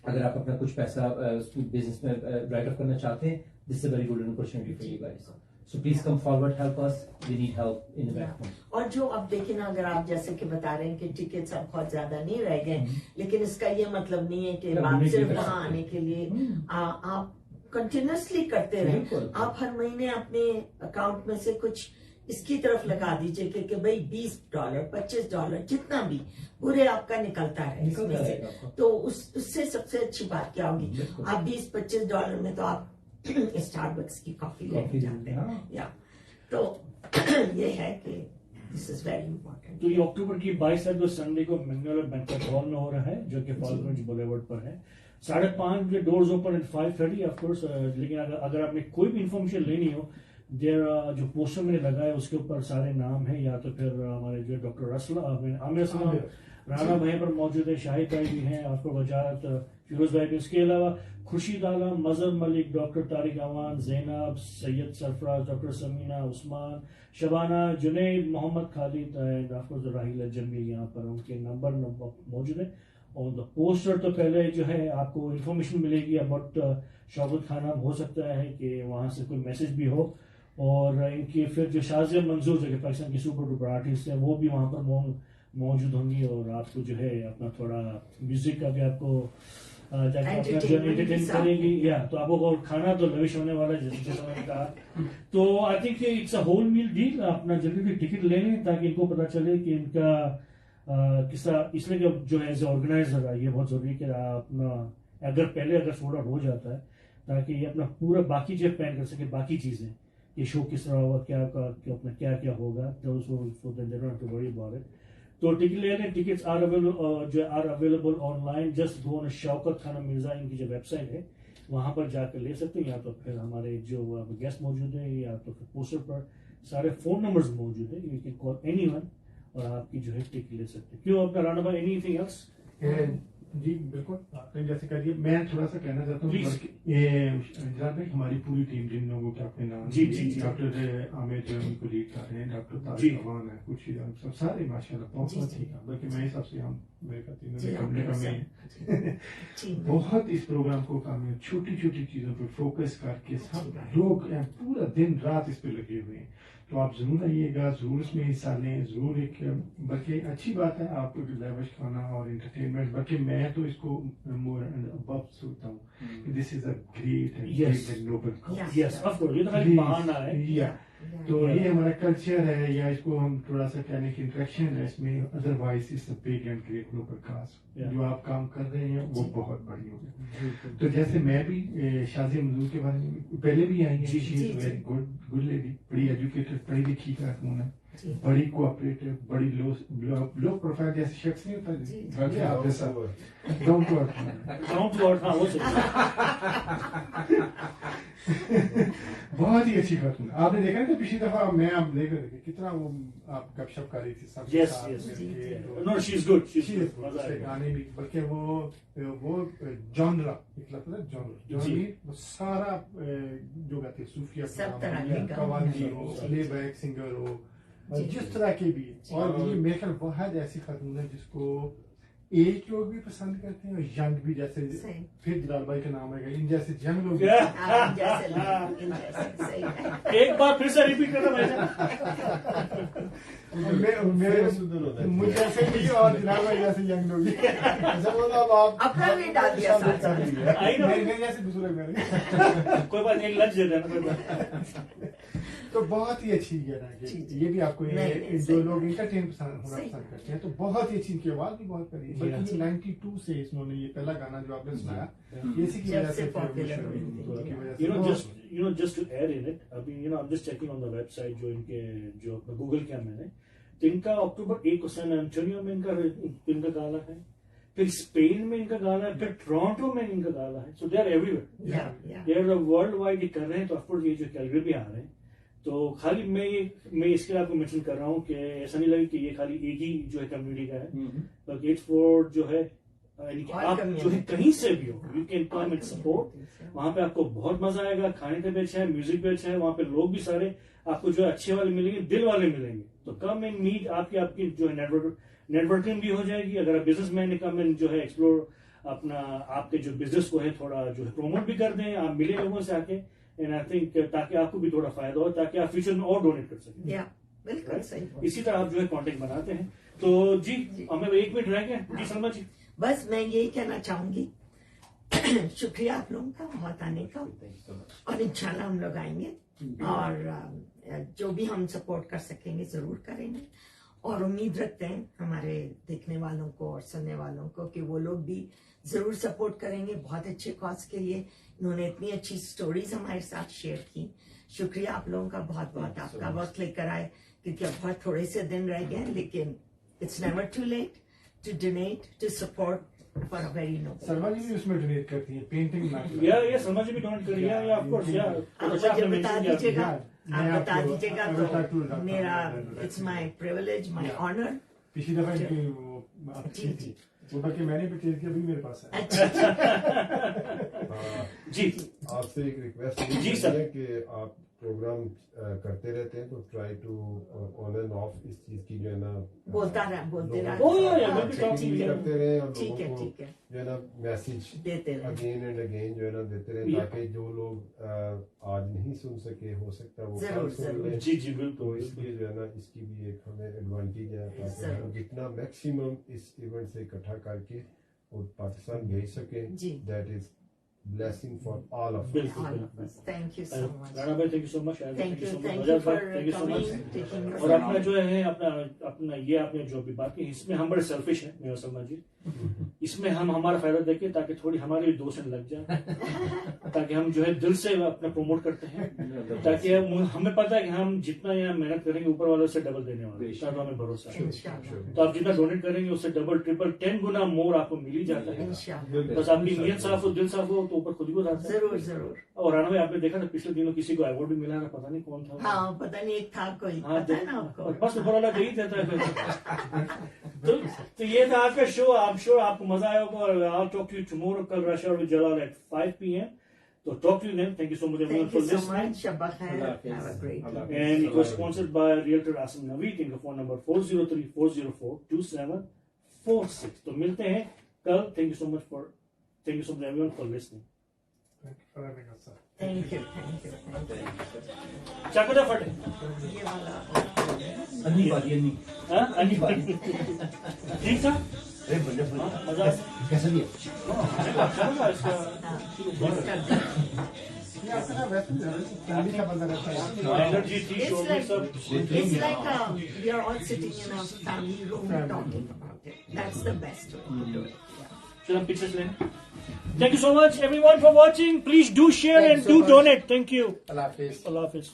S5: اگر آپ اپنا کچھ پیسہ بزنس میں رائٹ آف کرنا چاہتے ہیں, this is a very good opportunity for you guys. So please come forward, help us. We need help in the background.
S2: اور جو اب دیکھیں نا, اگر آپ جیسے کہ بتا رہے ہیں کہ ٹکٹ اب بہت زیادہ نہیں رہ گئے, لیکن اس کا یہ مطلب نہیں ہے کہ آپ صرف وہاں آنے کے لیے آپ کنٹینیوسلی کرتے رہیں. آپ ہر مہینے اپنے اکاؤنٹ میں سے کچھ اس کی طرف لگا دیجئے کہ بھائی $20 $25 جتنا بھی پورے آپ کا نکلتا ہے اس میں سے, تو اس سے سب سے اچھی بات کیا ہوگی, آپ $20-25 میں تو آپ اسٹار بکس کی کافی لے جاتے ہیں. یا تو یہ ہے کہ دس از ویری امپورٹنٹ.
S1: تو یہ اکتوبر کی 22 تاریخ کو سنڈے کو مینگنولا بینکٹ ہال میں ہو رہا ہے جو کہ فالکنج بولیورڈ پر ہے. 5:30 بجے doors open at 5:30 of course. لیکن اگر آپ نے کوئی بھی انفارمیشن لینی ہو, جو پوسٹر میں نے لگایا اس کے اوپر سارے نام ہیں, یا تو پھر ہمارے جو ڈاکٹر عامر اسلام رانا بھائی پر موجود ہے, شاہد بھائی بھی ہیں, آپ کو وجاہت فیروز بھائی بھی, اس کے علاوہ Khurshid Alam, Mazhar Malik, doctor Tariq Aman, Zainab, Syed Sarfaraz, doctor Samina, Usman, Shabana, Junaid, Muhammad Khalid and of course Raheel Janbi یہاں پر ان کے نمبر موجود ہیں. اور پوسٹر تو پہلے جو ہے آپ کو انفارمیشن ملے گی اباؤٹ شوکت خانم, ہو سکتا ہے کہ وہاں سے کوئی میسج بھی ہو, اور ان کی پھر جو شازیہ منظور جو کہ پاکستان کی سپر ڈوپر آرٹسٹ ہیں وہ بھی وہاں پر موجود ہوں گی, اور آپ کو جو ہے اپنا تھوڑا میوزک کا بھی آپ کو انٹرٹین کریں گی, یا تو آپ کو کھانا تو لوش ہونے والا جیسے میں نے کہا. تو I think it's a whole meal deal. اپنا جلدی ٹکٹ لے لیں تاکہ ان کو پتا چلے کہ ان کا کس طرح, اس لیے کہ جو ہے ایز اے آرگنائزر یہ بہت ضروری ہے کہ اپنا अगर पहले अगर सोल्ड आउट हो जाता है, ताकि ये अपना पूरा बाकी जो प्लान कर सके, बाकी चीजें, ये शो किस तरह होगा, अपना क्या क्या होगा, तो so then they don't have to worry about it. तो टिकट लेने, tickets are available online. Just go on Shaukat Khan Mirza इनकी जो वेबसाइट है वहां पर जाकर ले सकते हैं, या तो फिर हमारे जो गेस्ट मौजूद है, या तो फिर पोस्टर पर सारे फोन नंबर्स मौजूद है, यू कैन कॉल एनीवन और आपकी जो है टिकट ले सकते हैं. क्यों अपना राणा भाई, एनीथिंग एल्स?
S3: जी बिल्कुल, आपने जैसे कह दिया. मैं थोड़ा सा कहना चाहता हूँ, जनाब भाई, हमारी पूरी टीम, जिन लोगों के आपने नाम,
S1: जी,
S3: डॉक्टर आमिर जो उनको लीड कर रहे हैं, डॉक्टर तारिक अमान है, कुछ सब सारे माशाल्लाह बहुत ठीक है. बल्कि मैं हिसाब से हम मेरे का तीनों में बहुत इस प्रोग्राम को काम, छोटी छोटी चीजों पर फोकस करके सब लोग पूरा दिन रात इस पे लगे हुए हैं. तो आप जरूर आइएगा, जरूर इसमें हिस्सा लें, जरूर एक, बल्कि अच्छी बात है आप लाविश खाना और इंटरटेनमेंट, बल्कि मैं तो इसको मोर एंड अबव सोचता हूँ. This is a great and noble cause.
S1: Yes of course, ये तो खाली बहाना है.
S3: या तो ये हमारा कल्चर है, या इसको हम थोड़ा सा कहने की इंट्रैक्शन है इसमें. Otherwise it's a big and great noble cause. जो आप काम कर रहे हैं वो बहुत बड़ी होगी. तो जैसे मैं भी शाजिया मंजूर के बारे में पहले भी आई है, वेरी गुड लेडी, बड़ी एजुकेटेड, पढ़ी लिखी खातून है, बड़ी कोऑपरेटिव, बड़ी लो प्रोफाइल जैसे शख्स नहीं होता, बल्कि आपके साथ डाउन टू अर्थ.
S1: हाँ, वो सही.
S3: बहुत ही अच्छी खातून. आपने देखा ना पिछली दफा मैं आप देख रहे थे कितना वो आप गपशप कर रही थी सब.
S1: Yes yes, no she is good, she is good.
S3: गाने भी, बल्कि वो जॉनरा एक लगता है, जॉनरी वो सारा जो गाते सूफिया, कवाली हो, प्लेबैक सिंगर हो, जिस तरह के भी. और ये मेरे ख्याल बहुत ऐसी खातून है जिसको एज लोग भी पसंद करते हैं और यंग भी. जैसे फिर जलाल भाई का नाम है, इन जैसे यंग लोग
S1: एक बार फिर से रिपीट करना भाई.
S3: मुझे ऐसे ही और जलाल भाई जैसे यंग लोग
S2: अपना भी डाल दिया
S3: मेरे जैसे बुजुर्ग मेरे.
S1: कोई बात नहीं, लंच दे देना.
S3: तो बहुत ही अच्छी है ना ये भी आपको, जो लोग इंटरटेन होना पसंद करते हैं, तो बहुत ही अच्छी. इनकी आवाज भी बहुत प्यारी है. बल्कि 92 से इन्होंने ये पहला गाना जो आपने सुनाया, इसी की वजह से.
S1: just to add in it, अभी I'm just checking on the website जो इनके जो अपना गूगल किया मैंने, तो इनका अक्टूबर 1 को सैन एंटोनियो में इनका गाना है, फिर स्पेन में इनका गाना है, फिर टोरंटो में इनका गाना है. So they are everywhere, they are world wide ये कर रहे हैं. तो ऑफकोर्स ये जो कैलगरी भी आ रहे हैं. तो खाली मैं इसके लिए आपको मेंशन कर रहा हूँ कि ऐसा नहीं लगे कि ये खाली एक ही जो है कम्युनिटी का है, बल्कि इट्स फॉर जो है आप जो है कहीं से भी हो, you can come and support. वहां पे आपको बहुत मजा आएगा, खाने का भी अच्छा है, म्यूजिक भी अच्छा है, वहां पे लोग भी सारे आपको जो है अच्छे वाले मिलेंगे, दिल वाले मिलेंगे. तो कम एंड मीट, आपकी जो है नेटवर्किंग भी हो जाएगी. अगर आप बिजनेसमैन है, कम एंड जो है एक्सप्लोर अपना आपके जो बिजनेस को है थोड़ा जो है प्रोमोट भी कर दें, आप मिले लोगों से आके. एंड आई थिंक ताकि आपको भी थोड़ा फायदा हो, ताकि आप फ्यूचर में और डोनेट कर सकें.
S2: बिल्कुल सही.
S1: इसी तरह आप जो है कांटेक्ट बनाते हैं. तो जी हमें 1 मिनट रह गए. जी सलमा जी.
S2: बस मैं यही कहना चाहूंगी, शुक्रिया आप लोगों का बहुत आने का, और इंशाल्लाह हम लोग आएंगे और जो भी हम सपोर्ट कर सकेंगे जरूर करेंगे. और उम्मीद रखते हैं हमारे देखने वालों को और सुनने वालों को कि वो लोग भी जरूर सपोर्ट करेंगे. बहुत अच्छे कॉज के लिए इन्होंने इतनी अच्छी स्टोरीज हमारे साथ शेयर की. शुक्रिया आप लोगों का बहुत बहुत. आपका वक्त लेकर आए, क्योंकि अब बहुत थोड़े से दिन रह गए, लेकिन it's never too late to donate, to support for a very noble.
S3: Salma ji भी उसमें डोनेट करती है, पेंटिंग में.
S1: या सलमा जी भी डोनेट कर लिया, या ऑफ कोर्स. या
S2: मुझे बता दीजिएगा, आप बता दीजिएगा तो मेरा, it's my privilege, my honour.
S3: पिछली दफा
S2: जी जी
S3: वो बल्कि मैंने भी टेस्ट किया, अभी मेरे पास है.
S1: जी
S4: आपसे एक रिक्वेस्ट
S1: जी सर,
S4: कि आप प्रोग्राम करते रहते हैं, तो try to on and off इस चीज की जो है ना
S2: बोलते रहे
S4: करते रहे, और लोगों को जो है ना मैसेज
S2: देते रहे,
S4: अगेन एंड अगेन जो है ना देते रहे, ताकि जो लोग आज नहीं सुन सके, हो सकता है वो कल सुन लें.
S1: जी जी बिल्कुल.
S4: तो इसलिए जो है ना इसकी भी एक हमें एडवांटेज है, ताकि हम जितना मैक्सिमम इस इवेंट से इकट्ठा करके और पाकिस्तान भेज सके. That is blessing for all of us.
S1: बिल्कुल
S2: All of
S1: बिल्कुल
S2: us. Thank you so much.
S1: Rana भाई thank you so much,
S2: Thank you,
S1: so much,
S2: thank you
S1: Nazar
S2: for
S1: भाई thank you so
S2: coming,
S1: much.
S2: taking your
S1: और अपना
S2: time.
S1: जो है अपना ये आपने जो भी बात की, इसमें हम बड़े सेल्फिश हैं मेरा सलमान जी, इसमें हम हमारा फायदा देखें ताकि थोड़ी हमारी भी 2 सेंट लग जाए, ताकि हम जो है दिल से अपना प्रमोट करते हैं, ताकि हमें पता है कि हम जितना यहाँ मेहनत करेंगे ऊपर वालों से डबल देने वाले, इतना तो हमें भरोसा है।
S2: Inshallah.
S1: तो आप जितना डोनेट करेंगे उससे डबल ट्रिपल 10 गुना मोर आपको मिल ही जाता है।
S2: Inshallah.
S1: बस आपकी नीयत साफ हो, दिल साफ हो तो ऊपर खुद ही को आता है।
S2: जरूर जरूर।
S1: और राणा भाई आपने देखा था पिछले दिनों किसी को अवार्ड भी मिला था, पता नहीं कौन था।
S2: हाँ, पता नहीं एक था कोई,
S1: हाँ,
S2: पता है ना आपको?
S1: और बस ऊपर वाला यही देता है। तो ये था आज का शो। आई एम श्योर आपको मजा आया होगा। I'll talk to you tomorrow. कल rush hour with Jalal at 5 p.m. So talk to you then. Thank you so much everyone
S2: Thank
S1: for
S2: you so
S1: listening.
S2: much. Shabba khair. Have a great day.
S1: And it was sponsored by Realtor Asim Naveed. इनका phone number 403-404-2746. तो मिलते हैं कल। Thank you so much everyone for listening.
S3: Thank you for having us, sir.
S2: Thank you, thank you, thank you.
S1: चाकू दा फटे।
S2: ये वाला
S5: अन्नी बारी अन्नी
S1: हाँ?
S5: अन्नी बारी
S1: ठीक था?
S5: अरे बल्ले
S1: हाँ, मजा आया?
S5: कैसा भी
S1: अच्छा लगा इसका।
S2: हाँ, कर दे।
S3: ये आपका ना वैसे फैमिली का बंदा रहता है।
S1: एनर्जी थी शो में सब।
S2: It's like we are all sitting in a family room talking about it. That's the best way to do it. Yeah.
S1: चलो हम pictures लें। Thank you so much everyone for watching. Please do share and do donate. Thank you.
S3: अल्लाह हाफिज़।
S1: Allah Hafiz.